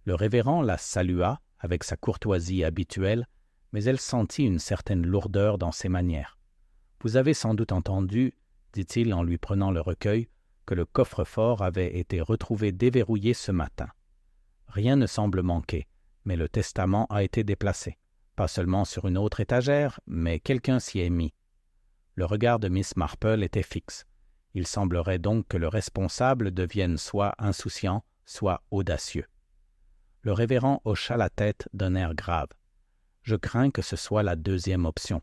Le révérend la salua avec sa courtoisie habituelle, mais elle sentit une certaine lourdeur dans ses manières. « Vous avez sans doute entendu, dit-il en lui prenant le recueil, que le coffre-fort avait été retrouvé déverrouillé ce matin. Rien ne semble manquer, mais le testament a été déplacé. Pas seulement sur une autre étagère, mais quelqu'un s'y est mis. » Le regard de Miss Marple était fixe. Il semblerait donc que le responsable devienne soit insouciant, soit audacieux. Le révérend hocha la tête d'un air grave. « Je crains que ce soit la deuxième option. »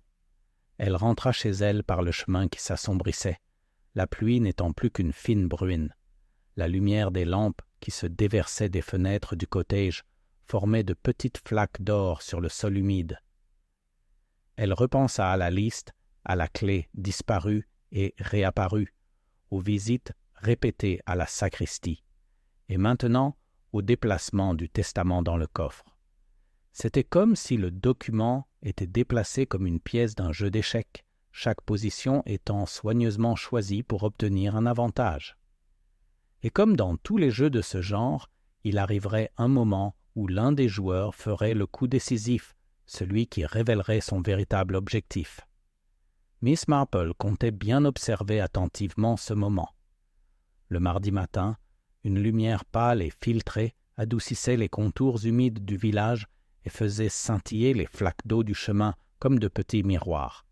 Elle rentra chez elle par le chemin qui s'assombrissait, la pluie n'étant plus qu'une fine bruine. La lumière des lampes qui se déversaient des fenêtres du cottage formait de petites flaques d'or sur le sol humide. Elle repensa à la liste, à la clé disparue et réapparue, aux visites répétées à la sacristie, et maintenant au déplacement du testament dans le coffre. C'était comme si le document était déplacé comme une pièce d'un jeu d'échecs, chaque position étant soigneusement choisie pour obtenir un avantage. Et comme dans tous les jeux de ce genre, il arriverait un moment où l'un des joueurs ferait le coup décisif, celui qui révélerait son véritable objectif. Miss Marple comptait bien observer attentivement ce moment. Le mardi matin, une lumière pâle et filtrée adoucissait les contours humides du village et faisait scintiller les flaques d'eau du chemin comme de petits miroirs.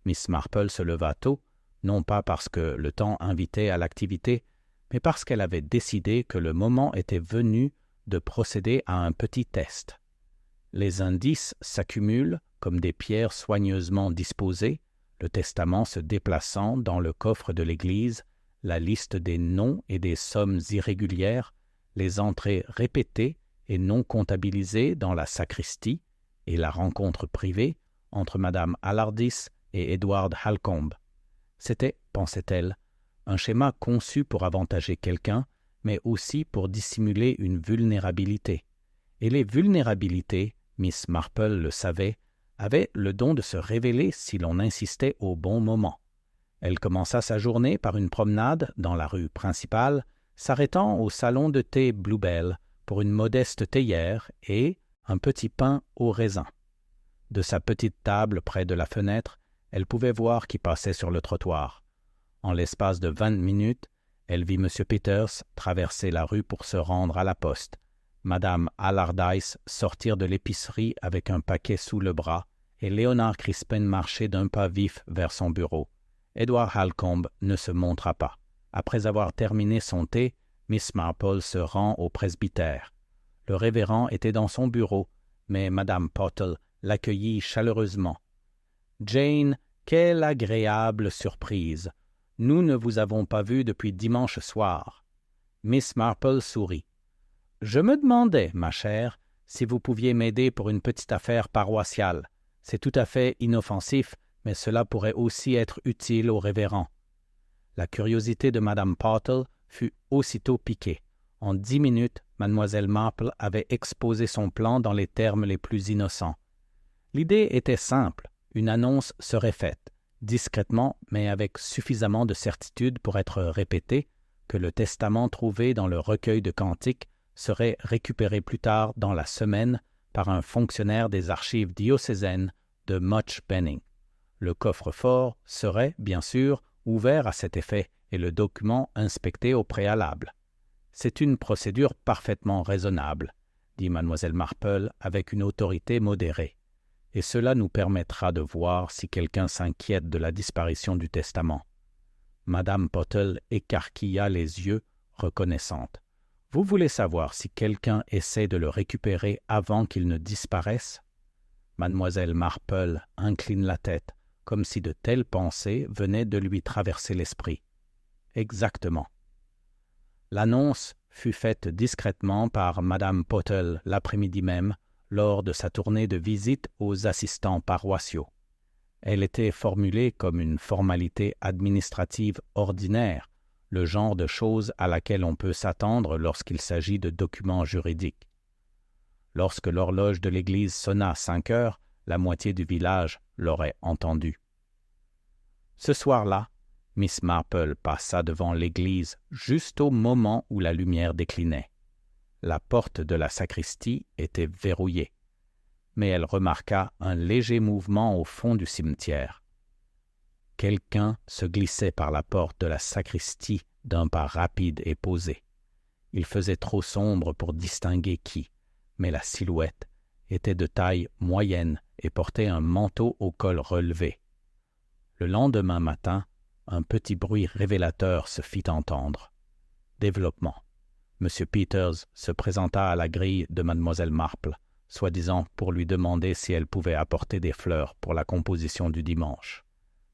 Miss Marple se leva tôt, non pas parce que le temps invitait à l'activité, mais parce qu'elle avait décidé que le moment était venu de procéder à un petit test. Les indices s'accumulent comme des pierres soigneusement disposées, le testament se déplaçant dans le coffre de l'église, la liste des noms et des sommes irrégulières, les entrées répétées et non comptabilisées dans la sacristie et la rencontre privée entre Madame Allardyce et Edward Holcombe. C'était, pensait-elle, un schéma conçu pour avantager quelqu'un, mais aussi pour dissimuler une vulnérabilité. Et les vulnérabilités, Miss Marple le savait, avaient le don de se révéler si l'on insistait au bon moment. Elle commença sa journée par une promenade dans la rue principale, s'arrêtant au salon de thé Bluebell pour une modeste théière et un petit pain au raisin. De sa petite table près de la fenêtre, elle pouvait voir qui passait sur le trottoir. En l'espace de 20 minutes, elle vit M. Peters traverser la rue pour se rendre à la poste, Madame Allardyce sortir de l'épicerie avec un paquet sous le bras et Léonard Crispin marcher d'un pas vif vers son bureau. Edward Holcombe ne se montra pas. Après avoir terminé son thé, Miss Marple se rend au presbytère. Le révérend était dans son bureau, mais Madame Pottle l'accueillit chaleureusement. « Jane, quelle agréable surprise! Nous ne vous avons pas vue depuis dimanche soir. » Miss Marple sourit. « Je me demandais, ma chère, si vous pouviez m'aider pour une petite affaire paroissiale. C'est tout à fait inoffensif, mais cela pourrait aussi être utile au révérend. » La curiosité de Madame Pottle fut aussitôt piquée. En 10 minutes, Mademoiselle Marple avait exposé son plan dans les termes les plus innocents. L'idée était simple, une annonce serait faite, discrètement mais avec suffisamment de certitude pour être répétée, que le testament trouvé dans le recueil de cantiques serait récupéré plus tard dans la semaine par un fonctionnaire des archives diocésaines de Much Benning. Le coffre-fort serait, bien sûr, ouvert à cet effet et le document inspecté au préalable. C'est une procédure parfaitement raisonnable, dit Mademoiselle Marple avec une autorité modérée, et cela nous permettra de voir si quelqu'un s'inquiète de la disparition du testament. Madame Pottle écarquilla les yeux, reconnaissante. « Vous voulez savoir si quelqu'un essaie de le récupérer avant qu'il ne disparaisse ?» Mademoiselle Marple incline la tête, comme si de telles pensées venaient de lui traverser l'esprit. « Exactement. » L'annonce fut faite discrètement par Madame Pottle l'après-midi même, lors de sa tournée de visite aux assistants paroissiaux. Elle était formulée comme une formalité administrative ordinaire, le genre de chose à laquelle on peut s'attendre lorsqu'il s'agit de documents juridiques. Lorsque l'horloge de l'église sonna 5 heures, la moitié du village l'aurait entendu. Ce soir-là, Miss Marple passa devant l'église juste au moment où la lumière déclinait. La porte de la sacristie était verrouillée, mais elle remarqua un léger mouvement au fond du cimetière. Quelqu'un se glissait par la porte de la sacristie d'un pas rapide et posé. Il faisait trop sombre pour distinguer qui, mais la silhouette était de taille moyenne et portait un manteau au col relevé. Le lendemain matin, un petit bruit révélateur se fit entendre. Développement. M. Peters se présenta à la grille de Mademoiselle Marple, soi-disant pour lui demander si elle pouvait apporter des fleurs pour la composition du dimanche.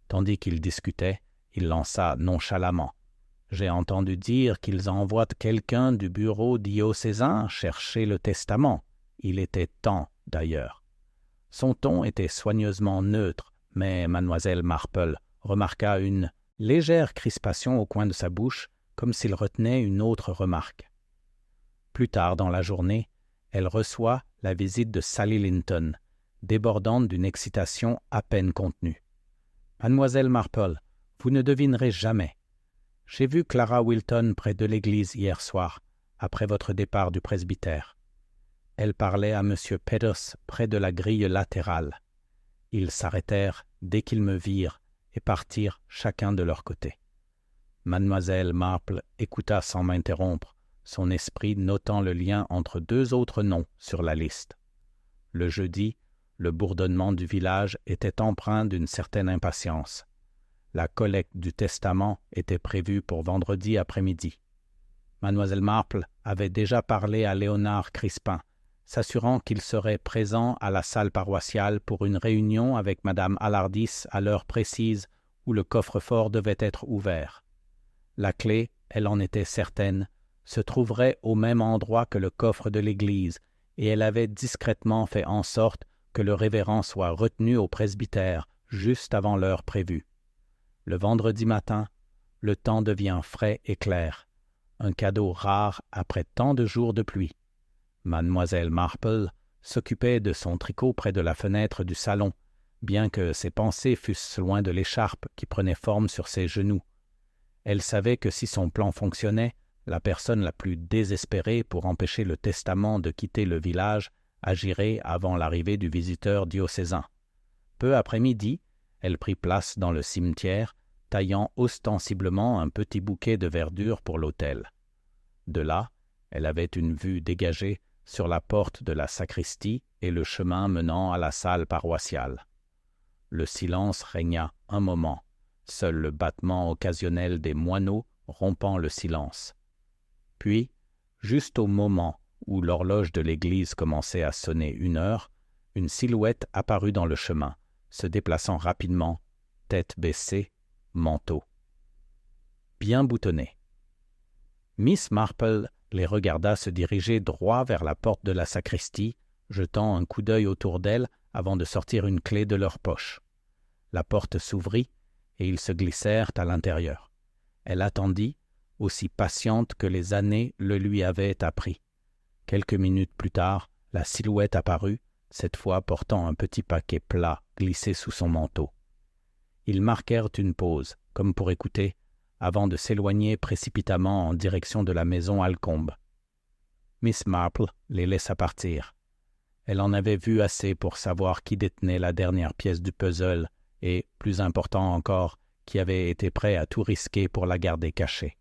Tandis qu'il discutait, il lança nonchalamment. « J'ai entendu dire qu'ils envoient quelqu'un du bureau diocésain chercher le testament. Il était temps, d'ailleurs. » Son ton était soigneusement neutre, mais Mademoiselle Marple remarqua une légère crispation au coin de sa bouche, comme s'il retenait une autre remarque. Plus tard dans la journée, elle reçoit la visite de Sally Linton, débordante d'une excitation à peine contenue. « Mademoiselle Marple, vous ne devinerez jamais. J'ai vu Clara Wilton près de l'église hier soir, après votre départ du presbytère. Elle parlait à M. Peters près de la grille latérale. Ils s'arrêtèrent dès qu'ils me virent et partirent chacun de leur côté. » Mademoiselle Marple écouta sans m'interrompre, son esprit notant le lien entre 2 autres noms sur la liste. Le jeudi, le bourdonnement du village était empreint d'une certaine impatience. La collecte du testament était prévue pour vendredi après-midi. Mademoiselle Marple avait déjà parlé à Léonard Crispin, s'assurant qu'il serait présent à la salle paroissiale pour une réunion avec Madame Alardis à l'heure précise où le coffre-fort devait être ouvert. La clé, elle en était certaine, se trouverait au même endroit que le coffre de l'église, et elle avait discrètement fait en sorte que le révérend soit retenu au presbytère juste avant l'heure prévue. Le vendredi matin, le temps devient frais et clair, un cadeau rare après tant de jours de pluie. Mademoiselle Marple s'occupait de son tricot près de la fenêtre du salon, bien que ses pensées fussent loin de l'écharpe qui prenait forme sur ses genoux. Elle savait que si son plan fonctionnait, la personne la plus désespérée pour empêcher le testament de quitter le village agirait avant l'arrivée du visiteur diocésain. Peu après midi, elle prit place dans le cimetière, taillant ostensiblement un petit bouquet de verdure pour l'autel. De là, elle avait une vue dégagée sur la porte de la sacristie et le chemin menant à la salle paroissiale. Le silence régna un moment, seul le battement occasionnel des moineaux rompant le silence. Puis, juste au moment où l'horloge de l'église commençait à sonner 1 heure, une silhouette apparut dans le chemin, se déplaçant rapidement, tête baissée, manteau. Bien boutonné. Miss Marple les regarda se diriger droit vers la porte de la sacristie, jetant un coup d'œil autour d'elle avant de sortir une clé de leur poche. La porte s'ouvrit et ils se glissèrent à l'intérieur. Elle attendit, aussi patiente que les années le lui avaient appris. Quelques minutes plus tard, la silhouette apparut, cette fois portant un petit paquet plat glissé sous son manteau. Ils marquèrent une pause, comme pour écouter, avant de s'éloigner précipitamment en direction de la maison Alcombe. Miss Marple les laissa partir. Elle en avait vu assez pour savoir qui détenait la dernière pièce du puzzle et, plus important encore, qui avait été prêt à tout risquer pour la garder cachée.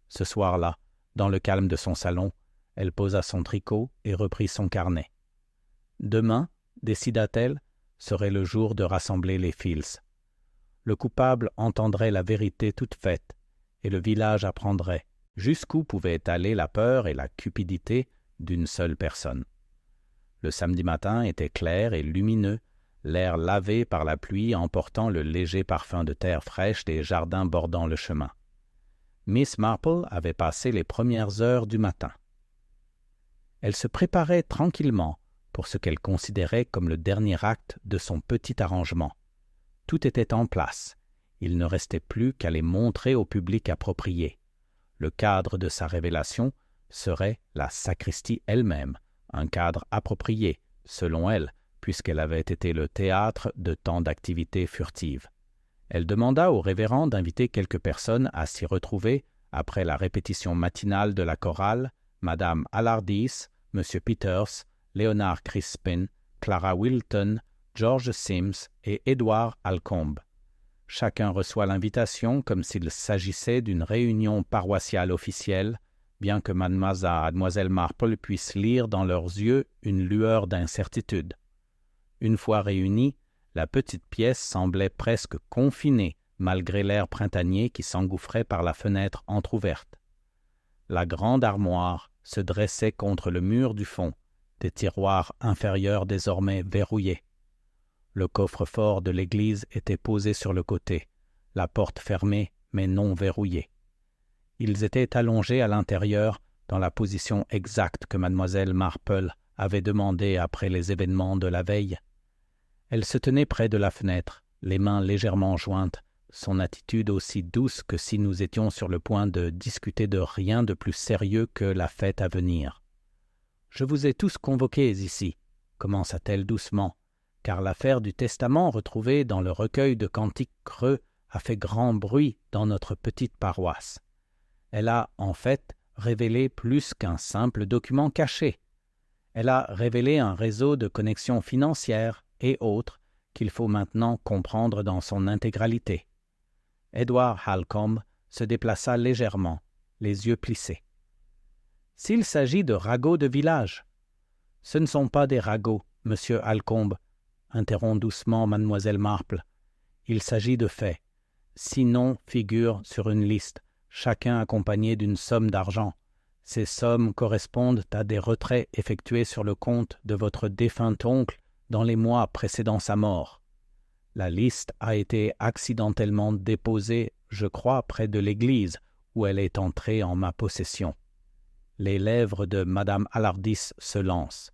Ce soir-là, Dans le calme de son salon, elle posa son tricot et reprit son carnet. Demain, décida-t-elle, serait le jour de rassembler les Fields. Le coupable entendrait la vérité toute faite, et le village apprendrait jusqu'où pouvait aller la peur et la cupidité d'une seule personne. Le samedi matin était clair et lumineux, l'air lavé par la pluie emportant le léger parfum de terre fraîche des jardins bordant le chemin. Miss Marple avait passé les premières heures du matin. Elle se préparait tranquillement pour ce qu'elle considérait comme le dernier acte de son petit arrangement. Tout était en place. Il ne restait plus qu'à les montrer au public approprié. Le cadre de sa révélation serait la sacristie elle-même, un cadre approprié, selon elle, puisqu'elle avait été le théâtre de tant d'activités furtives. Elle demanda au révérend d'inviter quelques personnes à s'y retrouver après la répétition matinale de la chorale, Madame Alardis, M. Peters, Leonard Crispin, Clara Wilton, George Sims et Edward Halcombe. Chacun reçoit l'invitation comme s'il s'agissait d'une réunion paroissiale officielle, bien que Mademoiselle Marple puisse lire dans leurs yeux une lueur d'incertitude. Une fois réunie, la petite pièce semblait presque confinée, malgré l'air printanier qui s'engouffrait par la fenêtre entr'ouverte. La grande armoire se dressait contre le mur du fond, des tiroirs inférieurs désormais verrouillés. Le coffre-fort de l'église était posé sur le côté, la porte fermée mais non verrouillée. Ils étaient allongés à l'intérieur dans la position exacte que Mademoiselle Marple avait demandée après les événements de la veille. Elle se tenait près de la fenêtre, les mains légèrement jointes, son attitude aussi douce que si nous étions sur le point de discuter de rien de plus sérieux que la fête à venir. « Je vous ai tous convoqués ici, » commença-t-elle doucement, car l'affaire du testament retrouvé dans le recueil de cantiques creux a fait grand bruit dans notre petite paroisse. Elle a, en fait, révélé plus qu'un simple document caché. Elle a révélé un réseau de connexions financières et autres qu'il faut maintenant comprendre dans son intégralité. Edward Halcombe se déplaça légèrement, les yeux plissés. « S'il s'agit de ragots de village. »« Ce ne sont pas des ragots, monsieur Halcombe, » interrompt doucement mademoiselle Marple. « Il s'agit de faits. 6 noms figurent sur une liste, chacun accompagné d'une somme d'argent. Ces sommes correspondent à des retraits effectués sur le compte de votre défunt oncle dans les mois précédant sa mort. La liste a été accidentellement déposée, je crois, près de l'église, où elle est entrée en ma possession. » Les lèvres de Madame Alardis se lancent.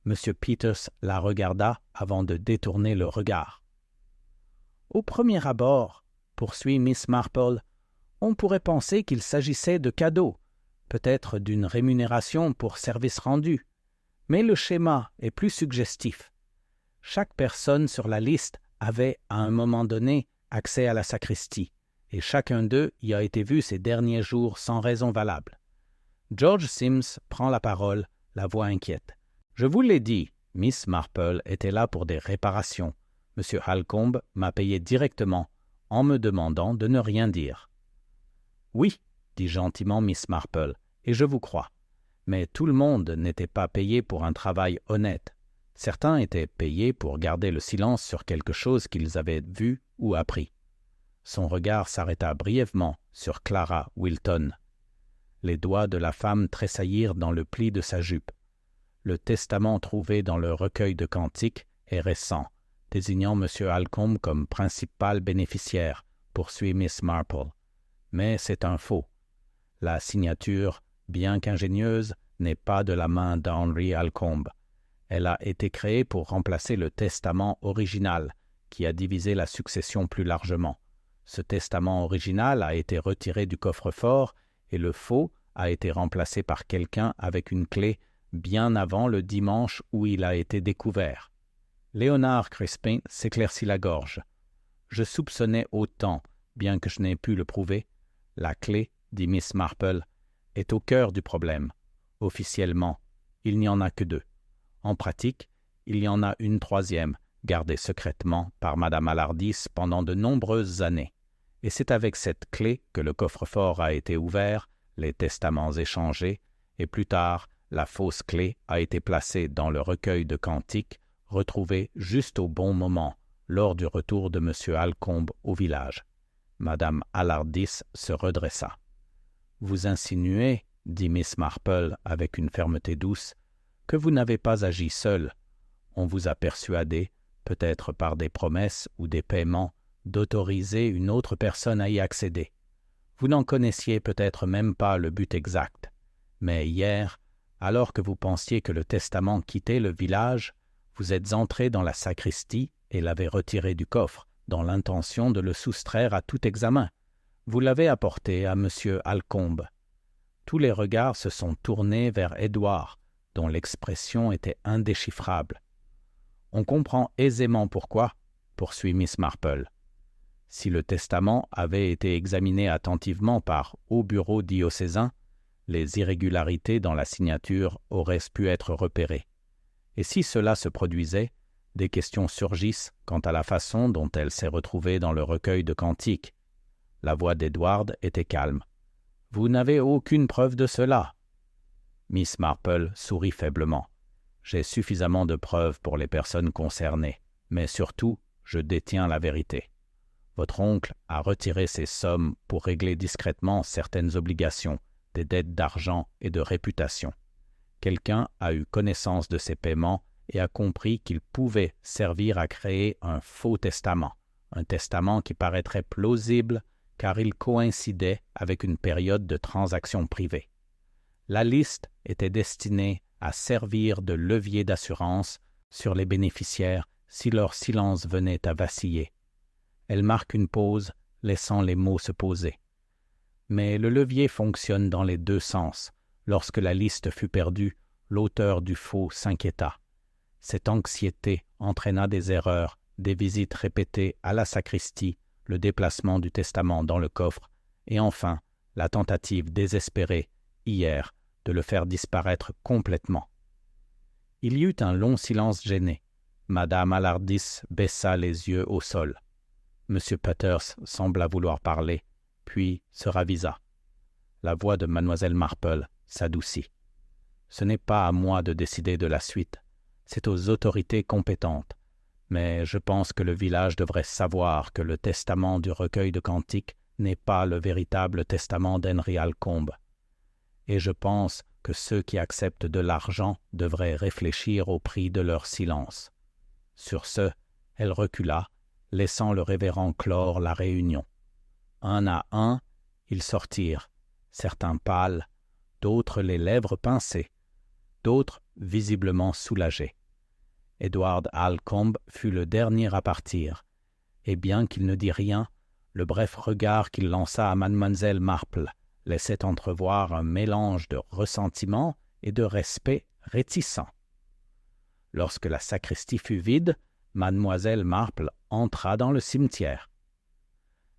M. Peters la regarda avant de détourner le regard. « Au premier abord, poursuit Miss Marple, on pourrait penser qu'il s'agissait de cadeaux, peut-être d'une rémunération pour service rendu. Mais le schéma est plus suggestif. Chaque personne sur la liste avait, à un moment donné, accès à la sacristie, et chacun d'eux y a été vu ces derniers jours sans raison valable. George Sims prend la parole, la voix inquiète. « Je vous l'ai dit, Miss Marple était là pour des réparations. M. Halcombe m'a payé directement, en me demandant de ne rien dire. »« Oui, » dit gentiment Miss Marple, « et je vous crois. Mais tout le monde n'était pas payé pour un travail honnête. Certains étaient payés pour garder le silence sur quelque chose qu'ils avaient vu ou appris. » Son regard s'arrêta brièvement sur Clara Wilton. Les doigts de la femme tressaillirent dans le pli de sa jupe. Le testament trouvé dans le recueil de cantiques est récent, désignant M. Halcombe comme principal bénéficiaire, poursuit Miss Marple. Mais c'est un faux. La signature, bien qu'ingénieuse, n'est pas de la main d'Henry Halcombe. Elle a été créée pour remplacer le testament original, qui a divisé la succession plus largement. Ce testament original a été retiré du coffre-fort et le faux a été remplacé par quelqu'un avec une clé bien avant le dimanche où il a été découvert. Leonard Crispin s'éclaircit la gorge. « Je soupçonnais autant, bien que je n'ai pu le prouver. La clé, dit Miss Marple, est au cœur du problème. Officiellement, il n'y en a que 2. En pratique, il y en a une 3e, gardée secrètement par Madame Alardis pendant de nombreuses années. Et c'est avec cette clé que le coffre-fort a été ouvert, les testaments échangés, et plus tard, la fausse clé a été placée dans le recueil de cantiques, retrouvé juste au bon moment, lors du retour de M. Alcombe au village. Madame Alardis se redressa. « Vous insinuez, dit Miss Marple avec une fermeté douce, que vous n'avez pas agi seul. On vous a persuadé, peut-être par des promesses ou des paiements, d'autoriser une autre personne à y accéder. Vous n'en connaissiez peut-être même pas le but exact. Mais hier, alors que vous pensiez que le testament quittait le village, vous êtes entré dans la sacristie et l'avez retiré du coffre, dans l'intention de le soustraire à tout examen. Vous l'avez apporté à M. Alcombe. » Tous les regards se sont tournés vers Édouard, dont l'expression était indéchiffrable. « On comprend aisément pourquoi, » poursuit Miss Marple. « Si le testament avait été examiné attentivement par haut bureau diocésain, les irrégularités dans la signature auraient pu être repérées. Et si cela se produisait, des questions surgissent quant à la façon dont elle s'est retrouvée dans le recueil de cantiques. » La voix d'Edward était calme. « Vous n'avez aucune preuve de cela. » Miss Marple sourit faiblement. « J'ai suffisamment de preuves pour les personnes concernées, mais surtout, je détiens la vérité. Votre oncle a retiré ces sommes pour régler discrètement certaines obligations, des dettes d'argent et de réputation. Quelqu'un a eu connaissance de ces paiements et a compris qu'il pouvait servir à créer un faux testament, un testament qui paraîtrait plausible car il coïncidait avec une période de transactions privées. La liste était destinée à servir de levier d'assurance sur les bénéficiaires si leur silence venait à vaciller. Elle marque une pause, laissant les mots se poser. Mais le levier fonctionne dans les deux sens. Lorsque la liste fut perdue, l'auteur du faux s'inquiéta. Cette anxiété entraîna des erreurs, des visites répétées à la sacristie, le déplacement du testament dans le coffre, et enfin la tentative désespérée, hier, de le faire disparaître complètement. Il y eut un long silence gêné. Madame Alardis baissa les yeux au sol. M. Peters sembla vouloir parler, puis se ravisa. La voix de Mlle Marple s'adoucit. « Ce n'est pas à moi de décider de la suite, c'est aux autorités compétentes. Mais je pense que le village devrait savoir que le testament du recueil de cantiques n'est pas le véritable testament d'Henry Alcombe. Et je pense que ceux qui acceptent de l'argent devraient réfléchir au prix de leur silence. » Sur ce, elle recula, laissant le révérend clore la réunion. Un à un, ils sortirent, certains pâles, d'autres les lèvres pincées, d'autres visiblement soulagés. Edward Alcombe fut le dernier à partir, et bien qu'il ne dit rien, le bref regard qu'il lança à Mademoiselle Marple laissait entrevoir un mélange de ressentiment et de respect réticent. Lorsque la sacristie fut vide, Mademoiselle Marple entra dans le cimetière.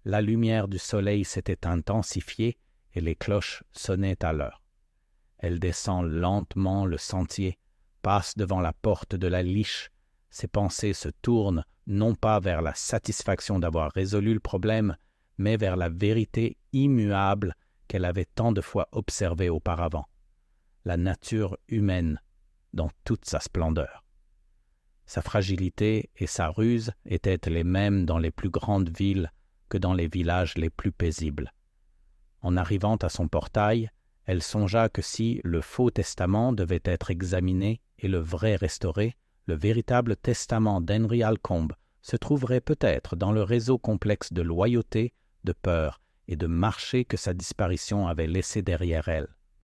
La lumière du soleil s'était intensifiée et les cloches sonnaient à l'heure. Elle descend lentement le sentier, passe devant la porte de la Liche. Ses pensées se tournent non pas vers la satisfaction d'avoir résolu le problème, mais vers la vérité immuable qu'elle avait tant de fois observée auparavant, la nature humaine dans toute sa splendeur. Sa fragilité et sa ruse étaient les mêmes dans les plus grandes villes que dans les villages les plus paisibles. En arrivant à son portail, elle songea que si le faux testament devait être examiné et le vrai restauré, le véritable testament d'Henry Alcombe se trouverait peut-être dans le réseau complexe de loyauté, de peur et de marché que sa disparition avait laissé derrière elle.